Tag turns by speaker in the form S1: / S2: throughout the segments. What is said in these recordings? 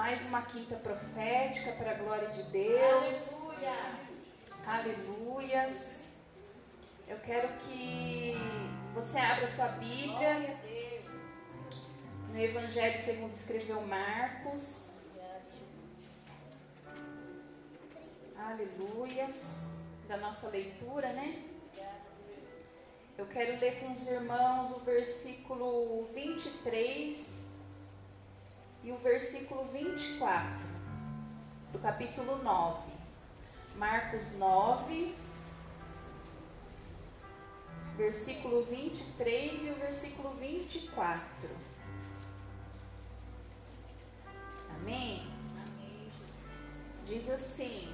S1: Mais uma quinta profética para a glória de Deus.
S2: Aleluia.
S1: Aleluias. Eu quero que você abra sua Bíblia no Evangelho segundo escreveu Marcos. Aleluias. Da nossa leitura, né? Eu quero ler com os irmãos o versículo 23 e o versículo 24 do capítulo 9. Marcos 9, versículo 23 e o versículo 24. Amém?
S2: Amém.
S1: Diz assim: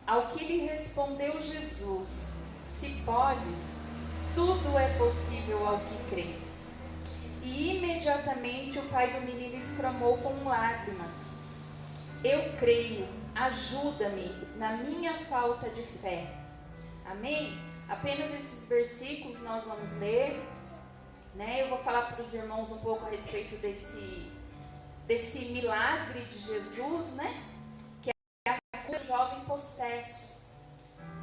S1: Ao que lhe respondeu Jesus: Se podes, tudo é possível ao que crê. E imediatamente o pai do menino exclamou com lágrimas: Eu creio, ajuda-me na minha falta de fé. Amém? Apenas esses versículos nós vamos ler, né? Eu vou falar para os irmãos um pouco a respeito desse milagre de Jesus, né? Que é a cura do jovem possesso,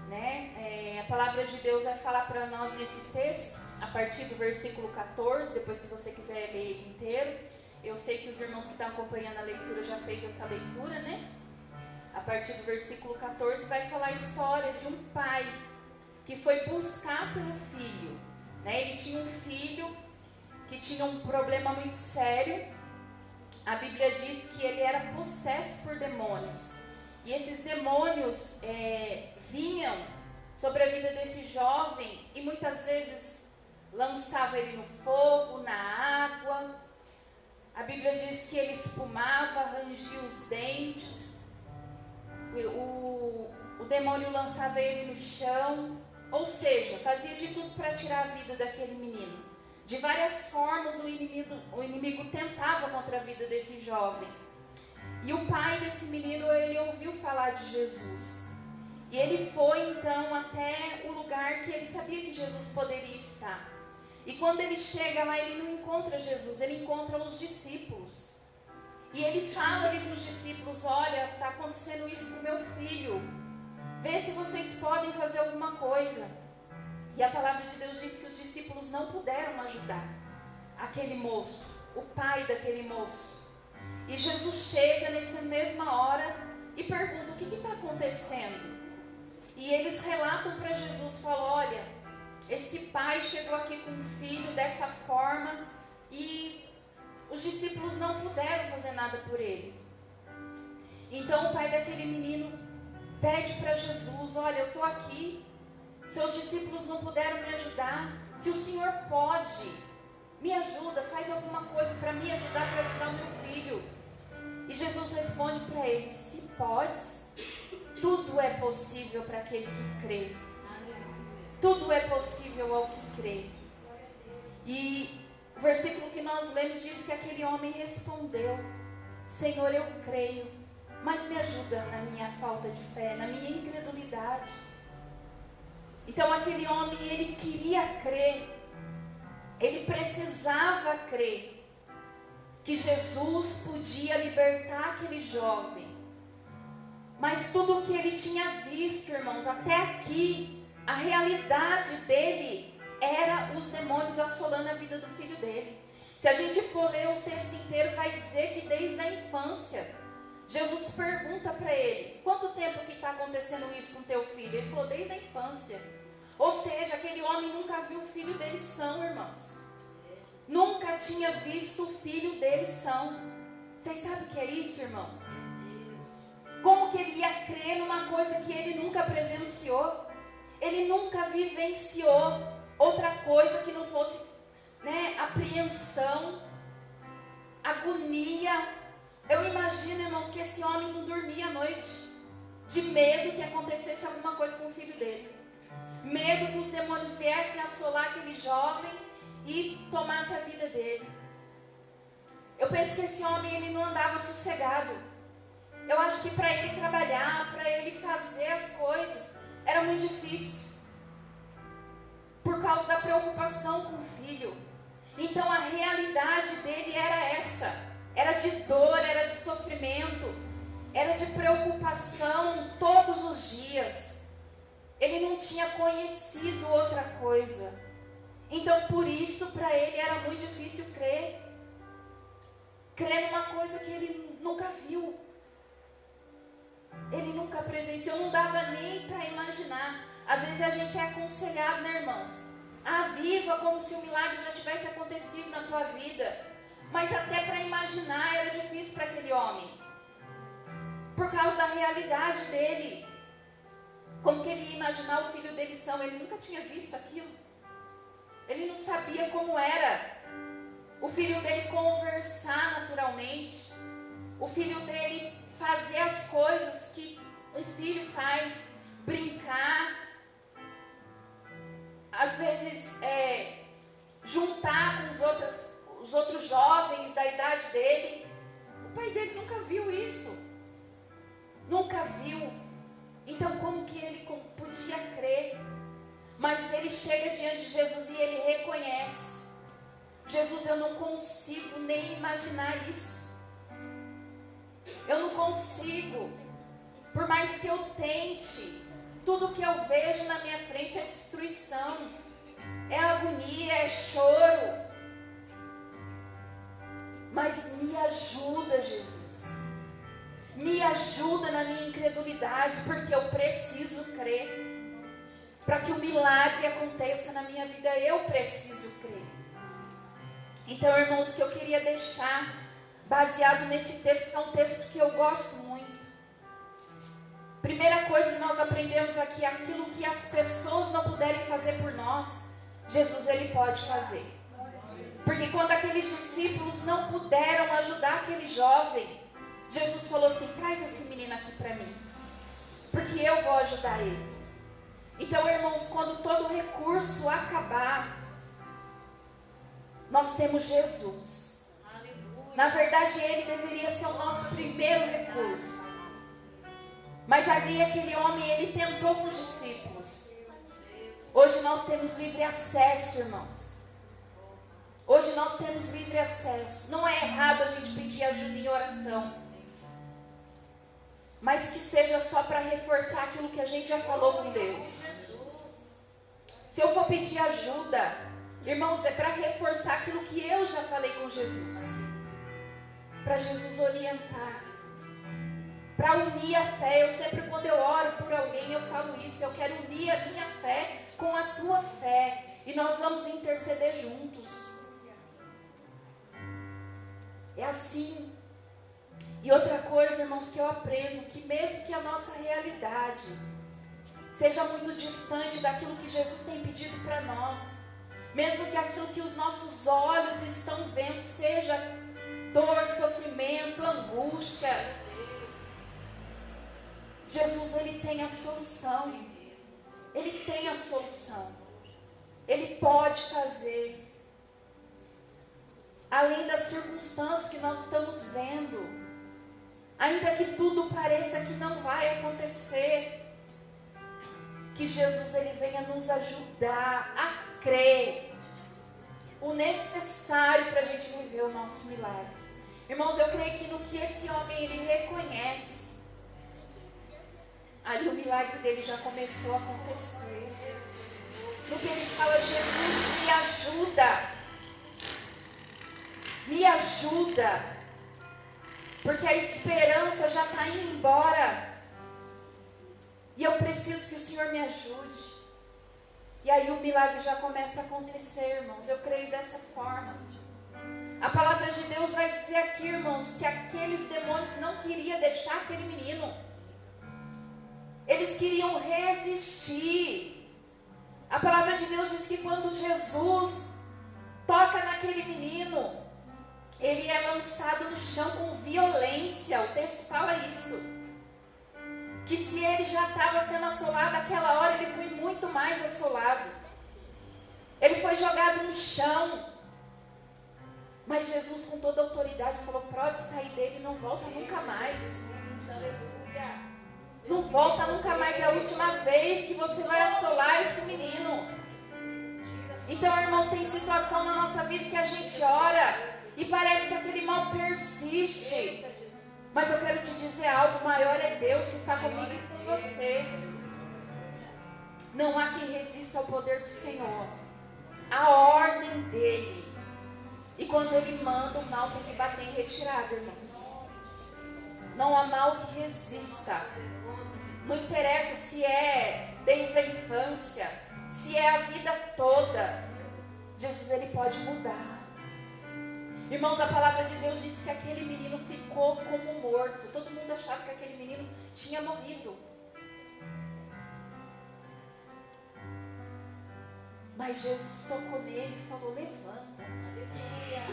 S1: né? A palavra de Deus vai falar para nós nesse texto, a partir do versículo 14, depois se você quiser ler ele inteiro. Eu sei que os irmãos que estão acompanhando a leitura já fez essa leitura, né? A partir do versículo 14 vai falar a história de um pai que foi buscar pelo filho, né? Ele tinha um filho que tinha um problema muito sério. A Bíblia diz que ele era possesso por demônios. E esses demônios vinham sobre a vida desse jovem e muitas vezes lançava ele no fogo, na água. A Bíblia diz que ele espumava, rangia os dentes. O demônio lançava ele no chão. Ou seja, fazia de tudo para tirar a vida daquele menino. De várias formas o inimigo tentava contra a vida desse jovem. E o pai desse menino, ele ouviu falar de Jesus. E ele foi então até o lugar que ele sabia que Jesus poderia estar. E quando ele chega lá, ele não encontra Jesus, ele encontra os discípulos. E ele fala ali para os discípulos: olha, está acontecendo isso com meu filho. Vê se vocês podem fazer alguma coisa. E a palavra de Deus diz que os discípulos não puderam ajudar aquele moço, o pai daquele moço. E Jesus chega nessa mesma hora e pergunta: o que está acontecendo? E eles relatam para Jesus, falam: olha, esse pai chegou aqui com um filho dessa forma e os discípulos não puderam fazer nada por ele. Então o pai daquele menino pede para Jesus: olha, eu estou aqui, seus discípulos não puderam me ajudar, se o Senhor pode, me ajuda, faz alguma coisa para me ajudar, para ajudar o meu filho. E Jesus responde para ele: se podes, tudo é possível para aquele que crê. Tudo é possível ao que crê. E o versículo que nós lemos diz que aquele homem respondeu: Senhor, eu creio, mas me ajuda na minha falta de fé, na minha incredulidade. Então aquele homem, ele queria crer, ele precisava crer que Jesus podia libertar aquele jovem. Mas tudo o que ele tinha visto, irmãos, até aqui, a realidade dele era os demônios assolando a vida do filho dele. Se a gente for ler o texto inteiro, vai dizer que desde a infância, Jesus pergunta para ele: quanto tempo que está acontecendo isso com teu filho? Ele falou: desde a infância. Ou seja, aquele homem nunca viu o filho dele são, irmãos. Nunca tinha visto o filho dele são. Vocês sabem o que é isso, irmãos? Como que ele ia crer numa coisa que ele nunca presenciou? Ele nunca vivenciou outra coisa que não fosse, né, apreensão, agonia. Eu imagino, irmãos, que esse homem não dormia à noite, de medo que acontecesse alguma coisa com o filho dele. Medo que os demônios viessem assolar aquele jovem e tomasse a vida dele. Eu penso que esse homem, ele não andava sossegado. Eu acho que para ele trabalhar, para ele fazer as coisas, era muito difícil. Por causa da preocupação com o filho. Então a realidade dele era essa. era de dor, era de sofrimento, era de preocupação todos os dias. Ele não tinha conhecido outra coisa. Então, por isso, para ele era muito difícil crer. Crer numa coisa que ele nunca viu. Ele nunca presenciou, não dava nem para imaginar. Às vezes a gente é aconselhado, né, irmãos? Viva como se o milagre já tivesse acontecido na tua vida. Mas até para imaginar era difícil para aquele homem. Por causa da realidade dele. Como que ele ia imaginar o filho dele são? Ele nunca tinha visto aquilo. Ele não sabia como era o filho dele conversar naturalmente. O filho dele fazer as coisas que um filho faz. Brincar. Às vezes juntar com os outros jovens da idade dele. O pai dele nunca viu isso. Nunca viu. Então como que ele podia crer? Mas ele chega diante de Jesus e ele reconhece. Jesus, eu não consigo nem imaginar isso. Eu não consigo. Por mais que eu tente, tudo que eu vejo na minha frente é destruição. É agonia, é choro. Mas me ajuda, Jesus. Me ajuda na minha incredulidade, porque eu preciso crer. Para que o milagre aconteça na minha vida, eu preciso crer. Então, irmãos, o que eu queria deixar baseado nesse texto, que é um texto que eu gosto muito. Primeira coisa que nós aprendemos aqui, aquilo que as pessoas não puderem fazer por nós, Jesus, ele pode fazer. Porque quando aqueles discípulos não puderam ajudar aquele jovem, Jesus falou assim, traz esse menino aqui para mim, porque eu vou ajudar ele. Então, irmãos, quando todo recurso acabar, nós temos Jesus. Na verdade, ele deveria ser o nosso primeiro recurso. Mas ali aquele homem, ele tentou com os discípulos. Hoje nós temos livre acesso, irmãos. Hoje nós temos livre acesso. Não é errado a gente pedir ajuda em oração. Mas que seja só para reforçar aquilo que a gente já falou com Deus. Se eu for pedir ajuda, irmãos, é para reforçar aquilo que eu já falei com Jesus. Para Jesus orientar. Para unir a fé. Eu sempre, quando eu oro por alguém, eu falo isso. Eu quero unir a minha fé com a tua fé. E nós vamos interceder juntos. É assim. E outra coisa, irmãos, que eu aprendo, que mesmo que a nossa realidade seja muito distante daquilo que Jesus tem pedido para nós, mesmo que aquilo que os nossos olhos estão vendo seja dor, sofrimento, angústia, Jesus, ele tem a solução. Ele tem a solução. Ele pode fazer. Além das circunstâncias que nós estamos vendo, ainda que tudo pareça que não vai acontecer, que Jesus ele venha nos ajudar a crer o necessário para a gente viver o nosso milagre. Irmãos, eu creio que no que esse homem ele reconhece, ali o milagre dele já começou a acontecer. No que ele fala, Jesus, me ajuda. Me ajuda. Porque a esperança já está indo embora. E eu preciso que o Senhor me ajude. E aí o milagre já começa a acontecer, irmãos. Eu creio dessa forma. A palavra de Deus vai dizer aqui, irmãos, que aqueles demônios não queriam deixar aquele menino. Eles queriam resistir. A palavra de Deus diz que quando Jesus toca naquele menino, ele é lançado no chão com violência. O texto fala isso. Que se ele já estava sendo assolado, naquela hora ele foi muito mais assolado. Ele foi jogado no chão. Mas Jesus, com toda a autoridade, falou, pode sair dele e não volta nunca mais. Não volta nunca mais, é a última vez que você vai assolar esse menino. Então, irmãos, tem situação na nossa vida que a gente ora e parece que aquele mal persiste. Mas eu quero te dizer algo, maior é Deus que está comigo e com você. Não há quem resista ao poder do Senhor. A ordem dele. E quando ele manda, o mal tem que bater em retirada, irmãos. Não há mal que resista. Não interessa se é desde a infância, se é a vida toda. Jesus, ele pode mudar. Irmãos, a palavra de Deus diz que aquele menino ficou como morto. Todo mundo achava que aquele menino tinha morrido. Mas Jesus tocou nele e falou: levanta.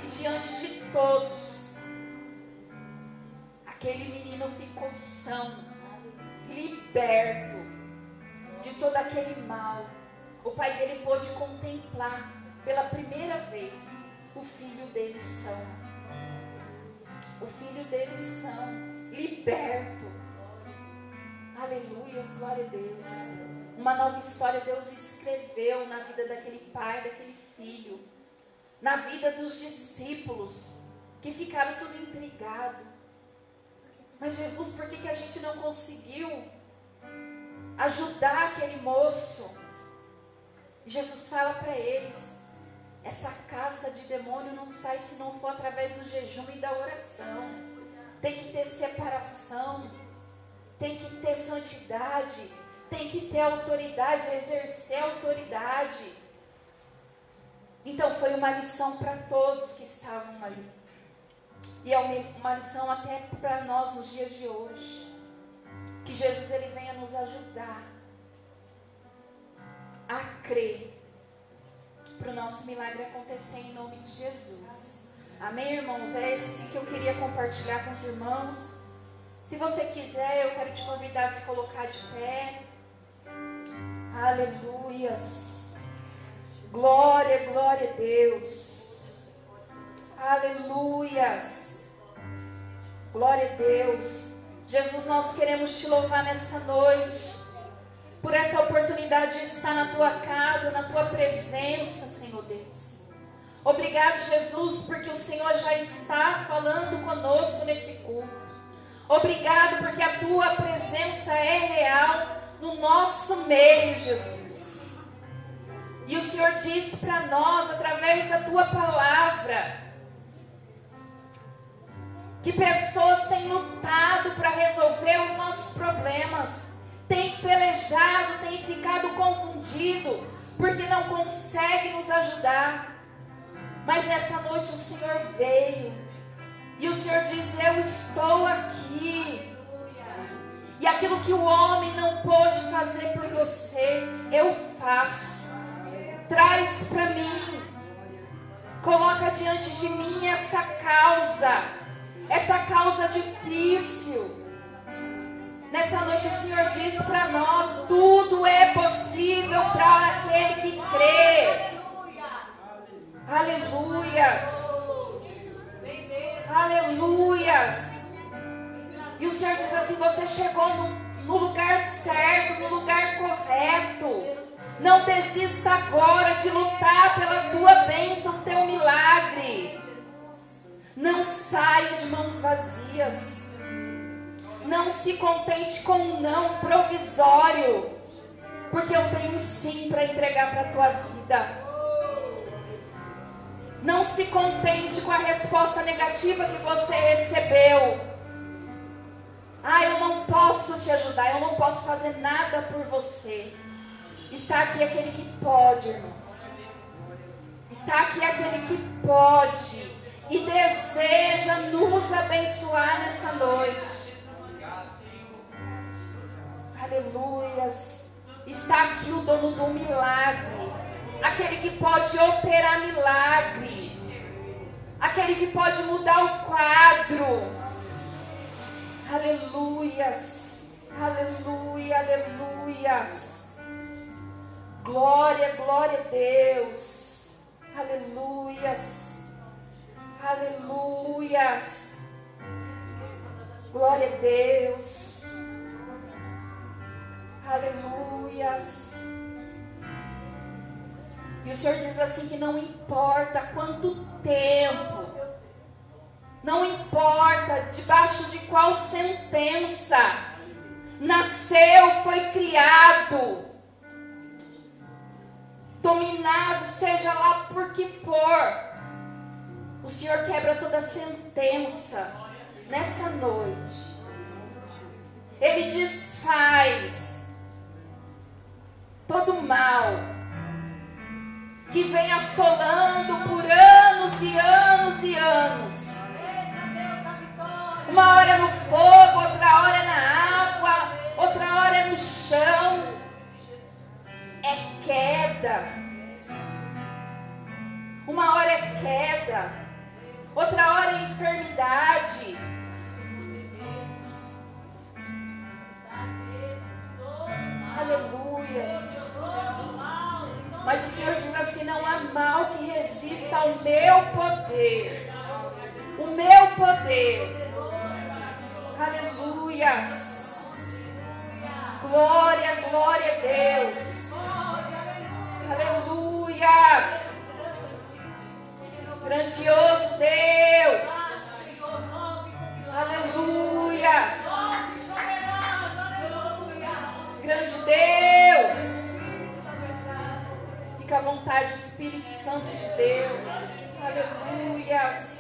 S1: E diante de todos, aquele menino ficou são, liberto de todo aquele mal. O pai dele pôde contemplar pela primeira vez o filho dele são. O filho dele são, liberto. Aleluia, glória a Deus. Uma nova história Deus escreveu na vida daquele pai, daquele filho, na vida dos discípulos, que ficaram tudo intrigados. Mas Jesus, por que a gente não conseguiu ajudar aquele moço? Jesus fala para eles: essa caça de demônio não sai se não for através do jejum e da oração. Tem que ter separação, tem que ter santidade, tem que ter autoridade, exercer autoridade. Então foi uma lição para todos que estavam ali. E é uma lição até para nós nos dias de hoje. Que Jesus ele venha nos ajudar a crer para o nosso milagre acontecer em nome de Jesus. Amém, irmãos? É esse que eu queria compartilhar com os irmãos. Se você quiser, eu quero te convidar a se colocar de pé. Aleluias. Glória, glória a Deus. Aleluias. Glória a Deus. Jesus, nós queremos te louvar nessa noite, por essa oportunidade de estar na tua casa, na tua presença, Senhor Deus. Obrigado, Jesus, porque o Senhor já está falando conosco nesse culto. Obrigado porque a tua presença é real no nosso meio, Jesus. E o Senhor diz para nós, através da tua palavra, que pessoas têm lutado para resolver os nossos problemas, têm pelejado, têm ficado confundido, porque não conseguem nos ajudar. Mas nessa noite o Senhor veio, e o Senhor diz: eu estou aqui. E aquilo que o homem não pôde fazer por você, eu faço. Traz para mim, coloca diante de mim essa causa difícil. Nessa noite o Senhor diz para nós: tudo é possível para aquele que crê. Aleluias. Aleluias. E o Senhor diz assim: você chegou no lugar certo, no lugar correto. Não desista agora de lutar pela tua bênção, teu milagre. Não saia de mãos vazias. Não se contente com um não provisório, porque eu tenho um sim para entregar para a tua vida. Não se contente com a resposta negativa que você recebeu. Eu não posso te ajudar, eu não posso fazer nada por você. Está aqui aquele que pode, irmãos. Está aqui aquele que pode e deseja nos abençoar nessa noite. Aleluias. Está aqui o dono do milagre, aquele que pode operar milagre, aquele que pode mudar o quadro. Aleluias. Aleluia, aleluias. Glória, glória a Deus. Aleluias. Aleluias. Glória a Deus. Aleluias. E o Senhor diz assim que não importa quanto tempo, não importa importa debaixo de qual sentença nasceu, foi criado, dominado, seja lá por que for, o Senhor quebra toda sentença nessa noite. Ele desfaz todo mal que vem assolando por anos e anos e anos. Uma hora no fogo, outra hora na água, outra hora no chão. É queda. Uma hora é queda, outra hora é enfermidade. Aleluia. Mas o Senhor diz assim: não há mal que resista ao meu poder. O meu poder. Aleluia. Glória, glória a Deus. Aleluia. Grandioso Deus. Aleluia. Grande Deus. Fica à vontade, Espírito Santo de Deus. Aleluia.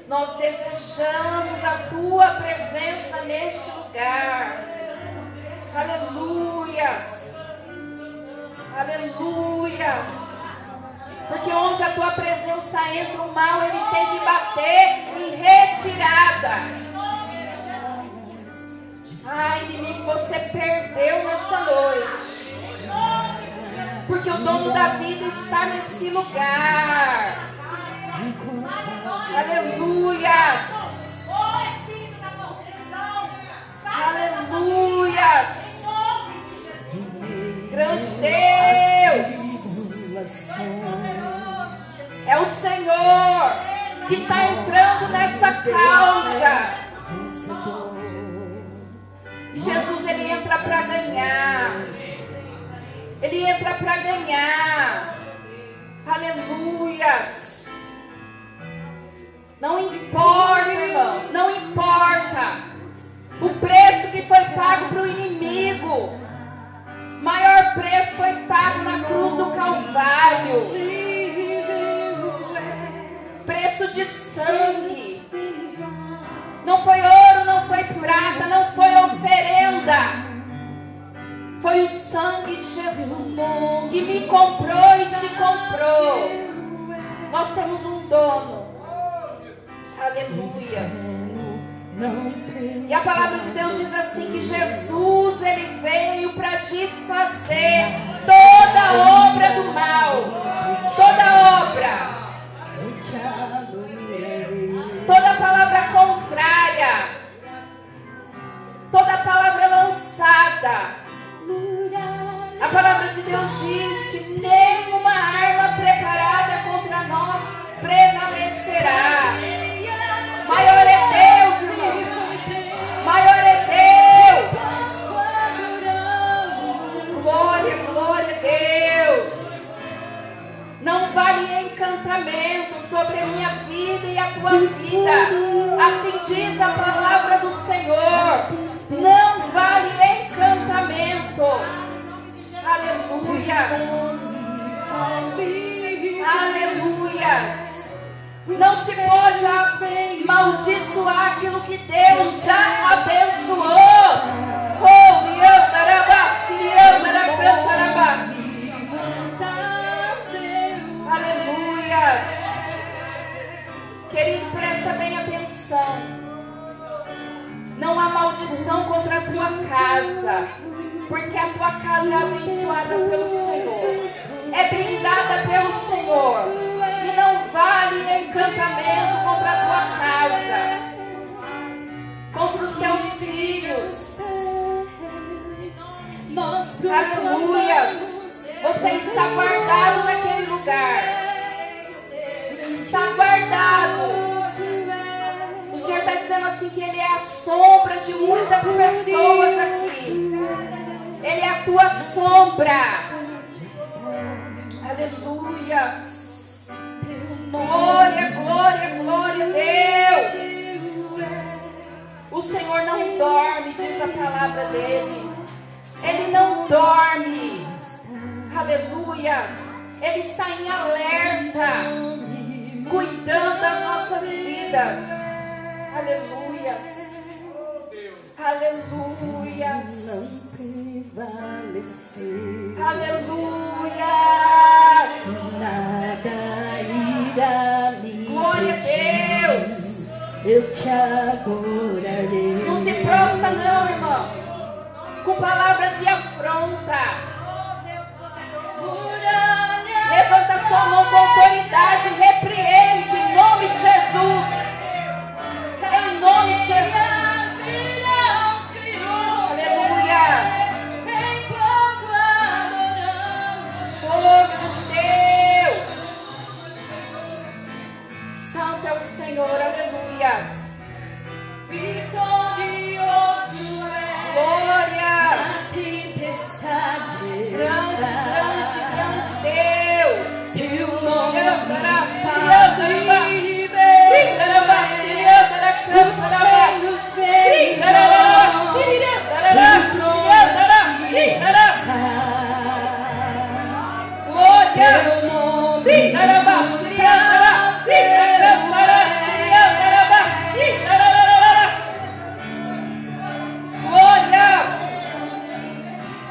S1: Nós desejamos a tua presença neste lugar. Aleluia. Aleluia. Porque onde a tua presença entra, o mal ele tem que bater em retirada. Ai, inimigo, você perdeu nessa noite. Porque o dono da vida está nesse lugar. Aleluia. Aleluia. Grande Deus. É o Senhor que está entrando nessa causa. Jesus, ele entra para ganhar. Ele entra para ganhar. Aleluia. Não importa, irmãos, não importa o preço que foi pago para o inimigo. Maior preço foi pago na cruz do Calvário. Preço de sangue. Não foi ouro, não foi prata, não foi oferenda. Foi o sangue de Jesus que me comprou e te comprou. Nós temos um dono. Aleluia. E a palavra de Deus diz assim, que Jesus, ele veio para desfazer toda obra do mal. Toda obra. Toda palavra contrária. Toda palavra lançada. A palavra de Deus diz que nenhuma arma preparada contra nós prevalecerá. Maior é Deus, irmãos. Maior é Deus. Glória, glória a Deus. Não vale encantamento sobre a minha vida e a tua vida. Assim diz a palavra do Senhor. Não vale encantamento. Aleluia. Aleluia. Não se pode amaldiçoar aquilo que Deus já abençoou. Aleluia. Querido, presta bem atenção. Não há maldição contra a tua casa, porque a tua casa é abençoada pelo Senhor, é blindada pelo Senhor. E não vale encantamento contra a tua casa, contra os teus filhos. Aleluia. Você está guardado naquele lugar. Está guardado. O Senhor está dizendo assim que Ele é a sombra de muitas pessoas aqui. Ele é a tua sombra. Aleluia. Glória, glória, glória a Deus. O Senhor não dorme, diz a palavra dele. Ele não dorme. Aleluias. Ele está em alerta, cuidando das nossas vidas. Aleluias. Aleluias. Aleluias.
S2: Nada irá me
S1: Glória a Deus.
S2: Eu te adorarei.
S1: Não se prostra não, irmãos, com palavra de afronta. Levanta sua mão com autoridade, repreende em nome de Jesus. Em nome de Jesus. Aleluia. Glória de Deus. Santo é o Senhor, aleluia.
S2: Vitorioso é
S1: Glória.
S2: a tempestade.
S1: Grande Deus.
S2: Teu nome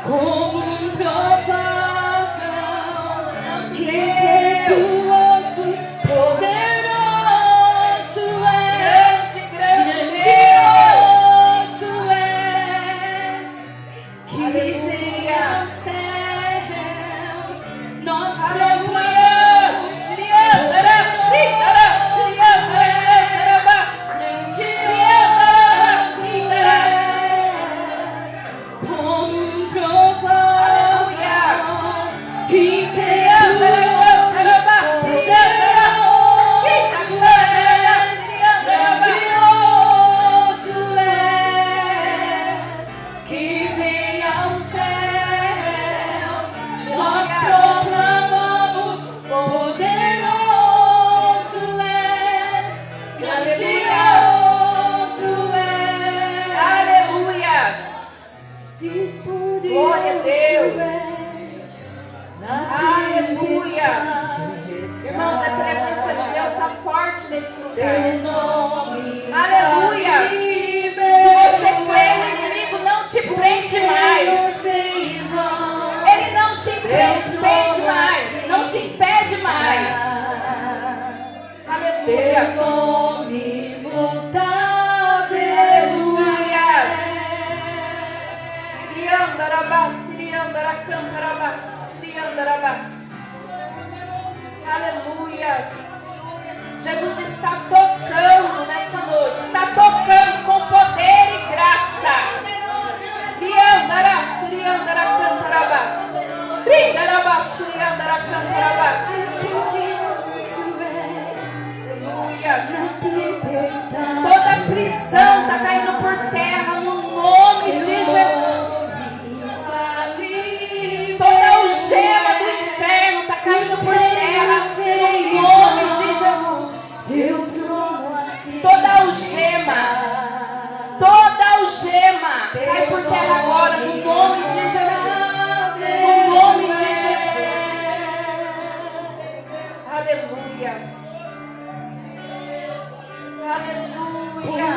S2: como um trovão impetuoso, poderoso és, grandioso és, que vem aos céus, nós
S1: Glória a Deus. Aleluia. Irmãos, a presença de Deus está forte nesse lugar. Aleluia. Se você crê, o inimigo não te prende mais. Ele não te impede mais. Não te impede mais. Aleluia. Aleluia. Jesus está tocando nessa noite. Está tocando com poder e graça. Toda prisão está caindo por terra no nome de Jesus. Toda algema do inferno está caindo por terra no nome de Jesus. Toda algema cai por terra agora no nome de Jesus. No nome de Jesus. Aleluia. Aleluia.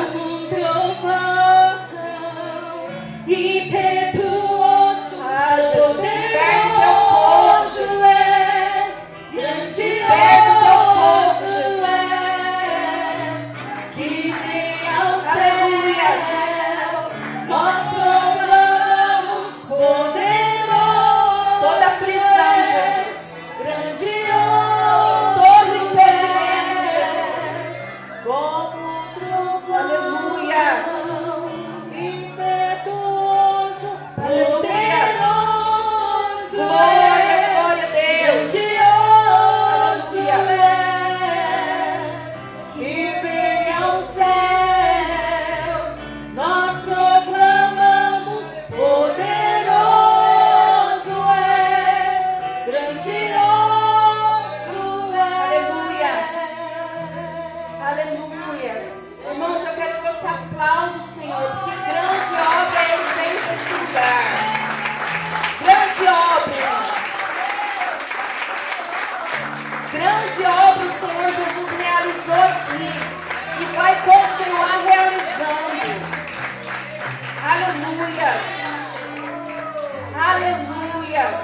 S1: Aleluias.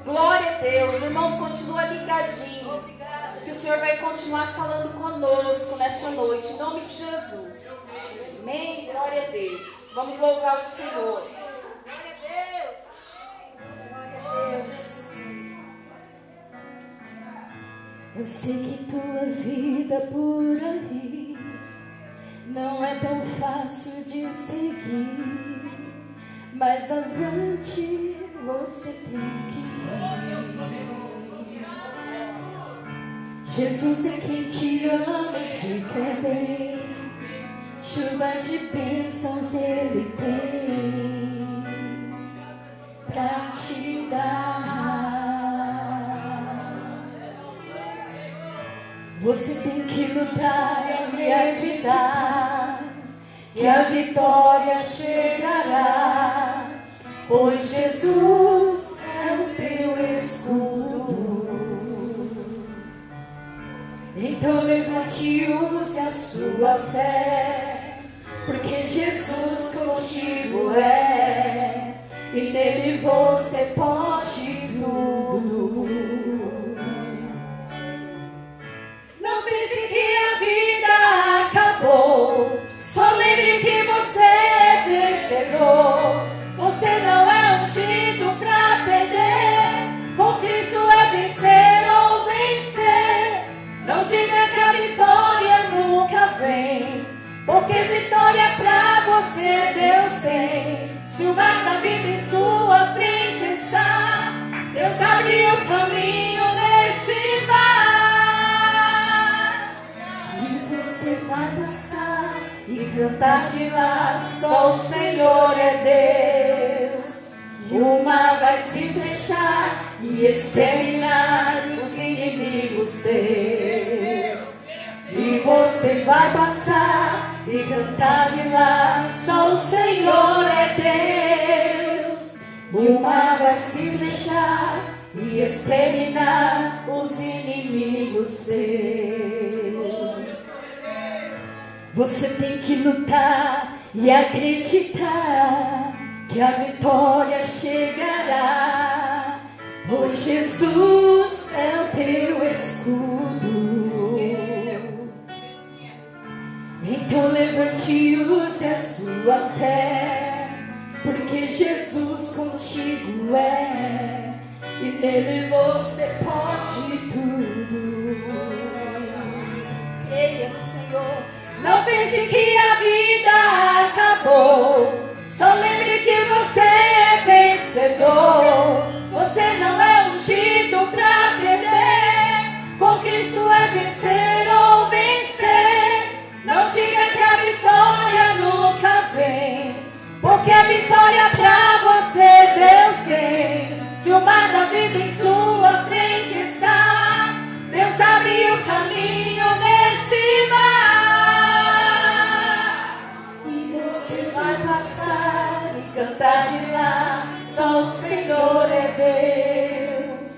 S1: Glória a Deus. Irmãos, continua ligadinho, que o Senhor vai continuar falando conosco nessa noite, em nome de Jesus. Amém? Glória a Deus. Vamos louvar o Senhor. Glória a Deus. Glória a Deus.
S2: Eu sei que tua vida por aí não é tão fácil de seguir, mas avante você tem que ir. Jesus é quem te ama e te quer bem, chuva de bênçãos Ele tem pra te dar. Você tem que lutar e acreditar que a vitória chegará, pois Jesus é o teu escudo. Então levante e use a sua fé, porque Jesus contigo é, e nele você pode tudo. Não pense que a vida acabou, só lembre que você é vencedor. Você não é ungido pra perder, com Cristo é vencer ou vencer. Não diga que a vitória nunca vem, porque vitória pra você Deus tem. Se o mar da vida em sua frente está, Deus abriu o caminho neste mar. E você vai passar e cantar de lá, só o Senhor é Deus. O mar vai se fechar e exterminar os inimigos teus. E você vai passar e cantar de lá, só o Senhor é Deus. O mar vai se fechar e exterminar os inimigos teus. Você tem que lutar e acreditar que a vitória chegará, pois Jesus é o teu escudo. Então levante e use a sua fé, porque Jesus contigo é, e nele você pode tudo. Creia no Senhor. Não pense que a vida acabou, só lembre que você é vencedor. Você não é ungido pra perder, com Cristo é vencer ou vencer. Não diga que a vitória nunca vem, porque a vitória pra você Deus tem. Se o mar da vida em sua frente está, Deus abriu o caminho nesse mar. Vai passar e cantar de lá, só o Senhor é Deus.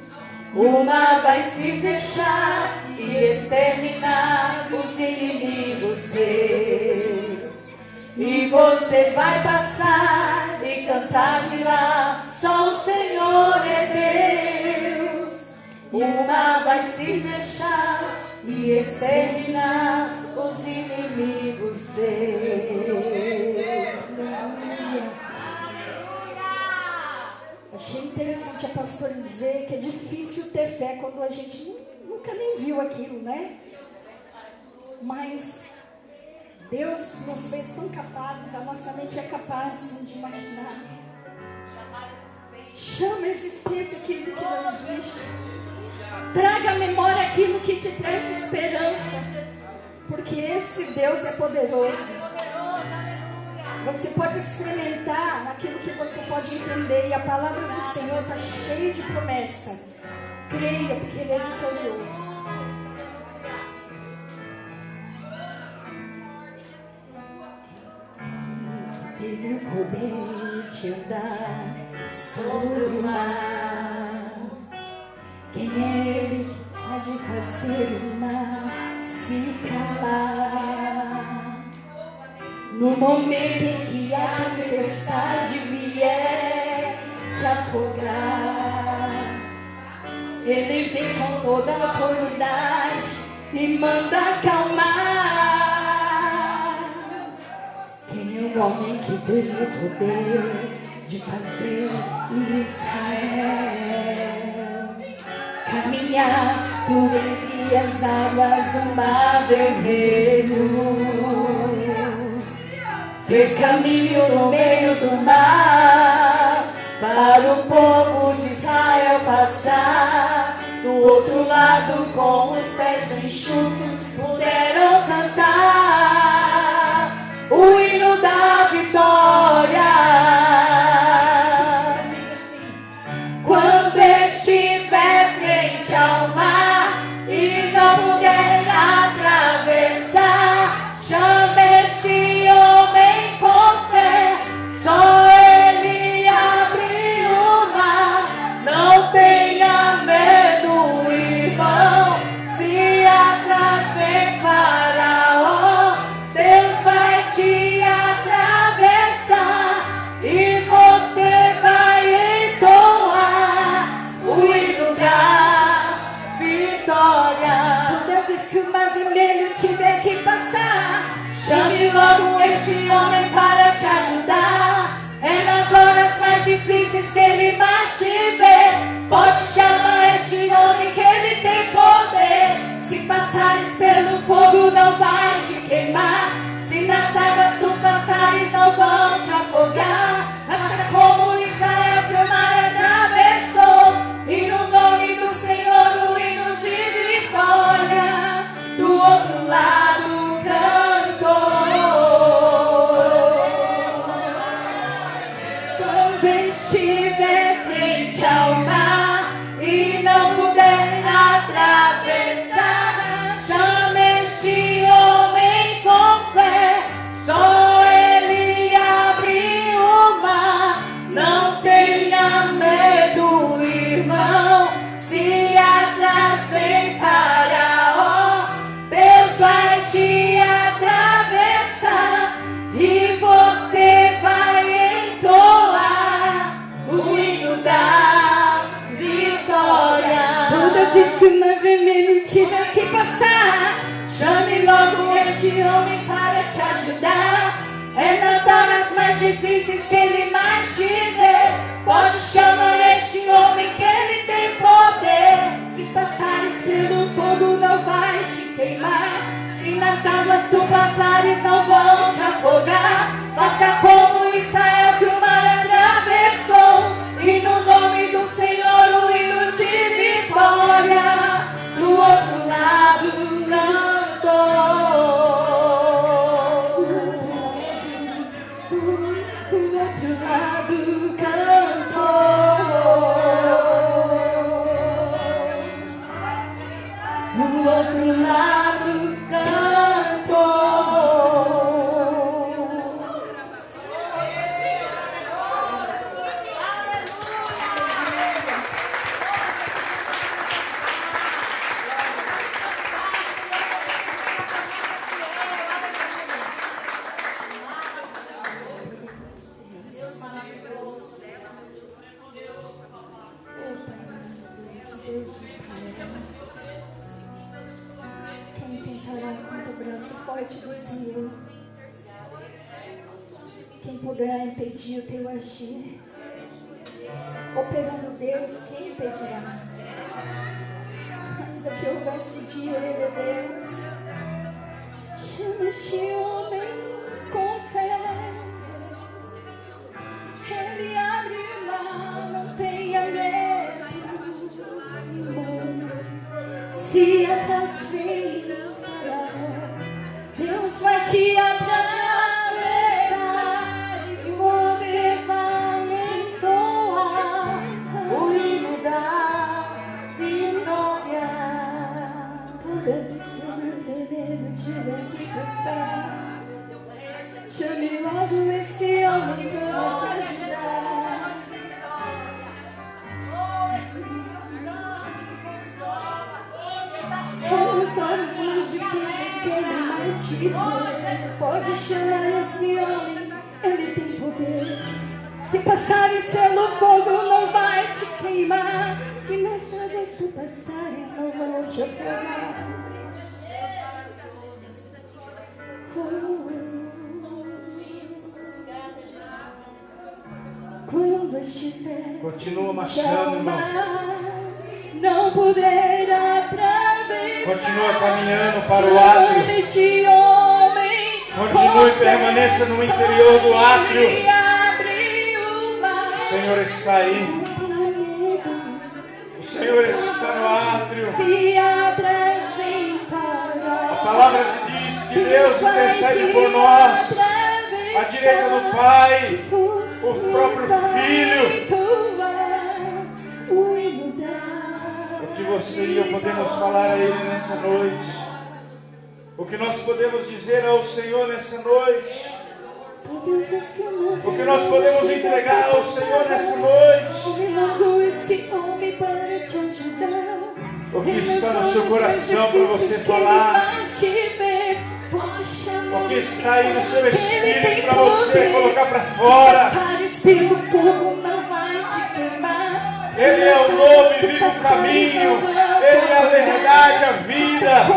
S2: O mar vai se fechar e exterminar os inimigos teus. E você vai passar e cantar de lá, só o Senhor é Deus. O mar vai se fechar e exterminar os inimigos teus. Achei interessante a pastora dizer que é difícil ter fé quando a gente nunca nem viu aquilo, né? Mas Deus nos fez tão capazes, a nossa mente é capaz de imaginar. Chama a existência aquilo que não existe. Traga à memória aquilo que te traz esperança, porque esse Deus é poderoso. Você pode experimentar naquilo que você pode entender, e a palavra do Senhor está cheia de promessa. Creia, porque Ele é vitorioso. Teve o poder de andar sobre o mar. Quem é Ele pode fazer o mar se calar? No momento em que a tempestade vier, te afogar. Ele vem com toda a autoridade e manda acalmar. Quem é o homem que teve o poder de fazer Israel caminhar por entre as águas do mar vermelho? Fez caminho no meio do mar para o povo de Israel passar. Do outro lado, com os pés enxutos, puderam cantar o hino da vitória. Quando estiver frente ao mar e não puder atravessar, chame este homem com fé, só ele abre o mar. Não tenha medo, irmão, se atrás vem Faraó, Deus vai te atravessar e você vai entoar o hino da vitória. Toda vez que o mar vermelho tiver que passar, chame logo este homem para te ajudar. É nas horas mais difíceis que ele mais te vê. Pode chamar este homem que ele tem poder. Se passares pelo fogo não vai te queimar. Se nas águas tu passares não vão te afogar. Faça como Israel que o mar atravessou, e no nome do Senhor o hino de vitória do outro lado cantou. Quando estiver frente ao mar e não puder atravessar, chame este homem com fé, só ele abre o mar. Não tenha medo, irmão, se atrás vem Faraó, Deus vai te atravessar e você vai entoar o hino da vitória. Toda vez que o mar vermelho tiver que passar, chame logo este homem para te ajudar. É nas horas mais difíceis que ele mais te vê. Pode chamar este homem que ele tem poder. Se passares pelo fogo não vai te queimar. Se nas águas tu passares não vão te afogar. Faça como Israel que o mar atravessou, e no nome do Senhor o hino de vitória do outro lado cantou. Do outro lado cantou. Do outro lado cantou. Quem tentará contra o braço forte do Senhor? Quem poderá impedir o teu agir? Operando Deus, quem impedirá? Ainda que houvesse dia, ele é Deus. Chama este homem com fé. Ele abre o mar, não tenha medo. Se atrás vem Faraó, Deus vai te atravessar e você vai entoar o hino da vitória. Toda vez que o mar vermelho tiver que passar, chame logo esse homem para te ajudar. Os olhos mais difíceis que ele mais te vê. Pode chamar esse homem, ele tem poder. Se passares pelo fogo não mar. Se nas águas tu passares, não vão te afogar. Quando estiver
S3: Continua marchando, irmão.
S2: não poderá atravessar.
S3: Continua caminhando para o átrio.
S2: Este homem
S3: Continue e permaneça no interior do átrio. O Senhor está aí. O Senhor está no átrio.
S2: Se apresentará.
S3: A palavra te diz que Deus intercede por nós. À direita do Pai, o próprio Filho. O que você e eu podemos falar a Ele nessa noite? O que nós podemos dizer ao Senhor nessa noite? O que nós podemos entregar ao Senhor nessa noite? O que está no seu coração para você falar? O que está aí no seu espírito para você colocar para fora? Ele é o novo e vivo caminho. Ele é a verdade, a vida.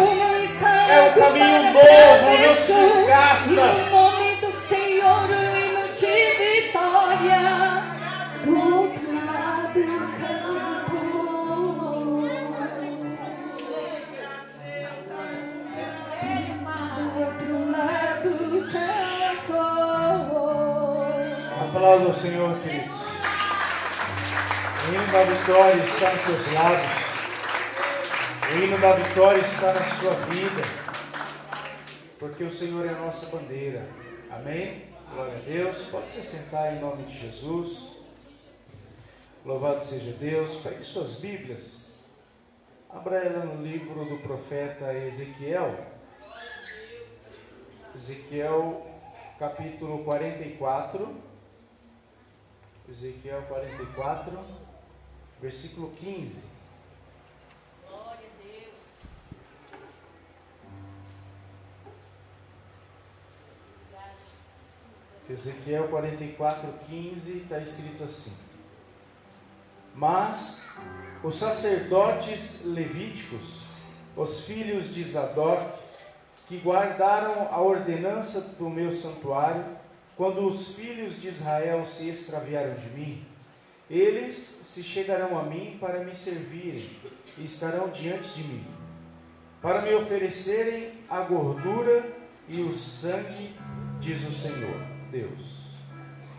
S3: É um caminho novo, não se desgasta.
S2: No nome do Senhor, o hino de vitória. Do outro lado do campo. Do outro lado do campo.
S3: Aplauda o Senhor, queridos. O hino da vitória está nos seus lábios. O hino da vitória está na sua vida. Porque o Senhor é a nossa bandeira. Amém? Glória a Deus. Pode se sentar em nome de Jesus. Louvado seja Deus. Pegue suas Bíblias. Abra ela no livro do profeta Ezequiel. Ezequiel capítulo 44. Ezequiel 44, versículo 15.
S1: Glória a Deus.
S3: Ezequiel 44, 15, está escrito assim: Mas os sacerdotes levíticos, os filhos de Zadok, que guardaram a ordenança do meu santuário, quando os filhos de Israel se extraviaram de mim, eles se chegarão a mim para me servirem e estarão diante de mim, para me oferecerem a gordura e o sangue, diz o Senhor Deus.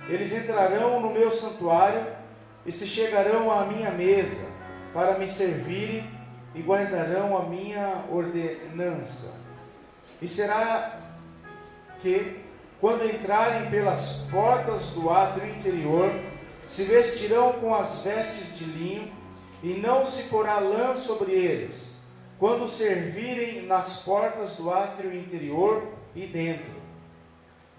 S3: Eles entrarão no meu santuário e se chegarão à minha mesa para me servirem e guardarão a minha ordenança. E será que, quando entrarem pelas portas do átrio interior, se vestirão com as vestes de linho, e não se porá lã sobre eles, quando servirem nas portas do átrio interior e dentro.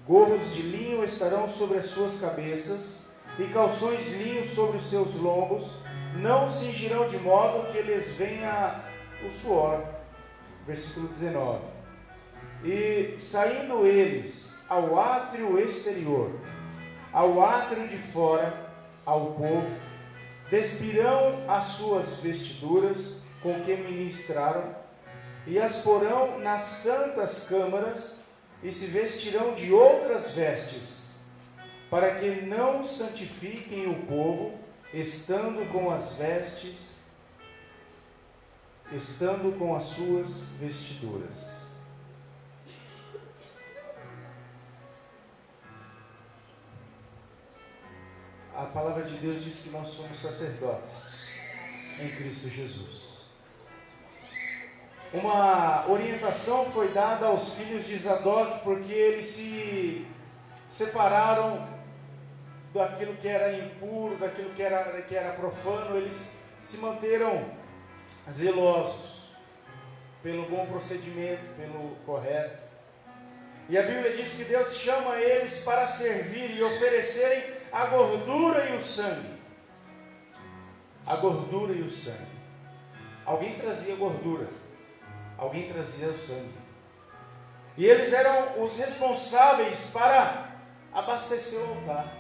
S3: Gorros de linho estarão sobre as suas cabeças, e calções de linho sobre os seus lombos, não cingirão de modo que lhes venha o suor. Versículo 19. E saindo eles ao átrio exterior, ao átrio de fora, ao povo, despirão as suas vestiduras com que ministraram, e as porão nas santas câmaras, e se vestirão de outras vestes, para que não santifiquem o povo, estando com as suas vestiduras. A palavra de Deus diz que nós somos sacerdotes em Cristo Jesus. Uma orientação foi dada aos filhos de Zadok, porque eles se separaram daquilo que era impuro, daquilo que era profano. Eles se manteram zelosos pelo bom procedimento, pelo correto. E a Bíblia diz que Deus chama eles para servir e oferecerem a gordura e o sangue. A gordura e o sangue. Alguém trazia gordura, alguém trazia o sangue. E eles eram os responsáveis para abastecer o altar.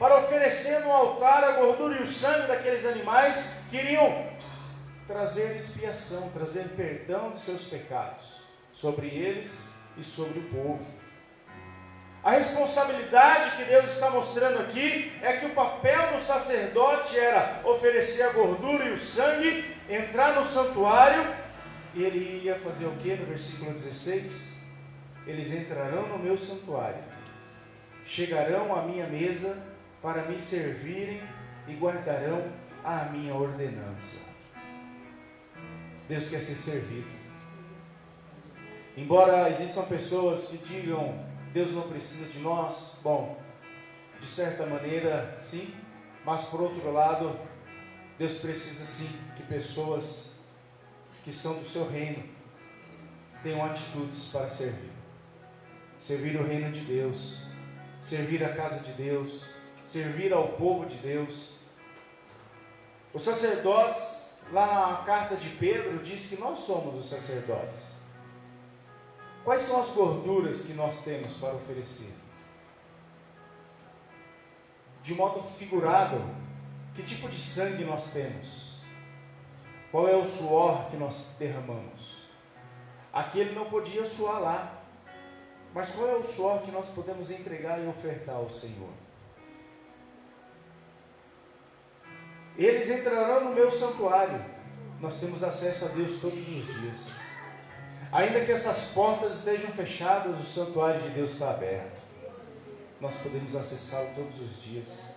S3: para oferecer no altar a gordura e o sangue daqueles animais que iriam trazer expiação, trazer perdão de seus pecados sobre eles e sobre o povo. A responsabilidade que Deus está mostrando aqui é que o papel do sacerdote era oferecer a gordura e o sangue, entrar no santuário, e ele ia fazer o que no versículo 16? Eles entrarão no meu santuário, chegarão à minha mesa para me servirem e guardarão a minha ordenança. Deus quer ser servido. Embora existam pessoas que digam, Deus não precisa de nós, bom, de certa maneira sim, mas por outro lado, Deus precisa sim que pessoas que são do seu reino tenham atitudes para servir. Servir o reino de Deus, servir a casa de Deus, servir ao povo de Deus. Os sacerdotes, lá na carta de Pedro, diz que nós somos os sacerdotes. Quais são as gorduras que nós temos para oferecer? De modo figurado, que tipo de sangue nós temos? Qual é o suor que nós derramamos? Aqui ele não podia suar lá, mas qual é o suor que nós podemos entregar e ofertar ao Senhor? Eles entrarão no meu santuário. Nós temos acesso a Deus todos os dias. Ainda que essas portas estejam fechadas, o santuário de Deus está aberto. Nós podemos acessá-lo todos os dias.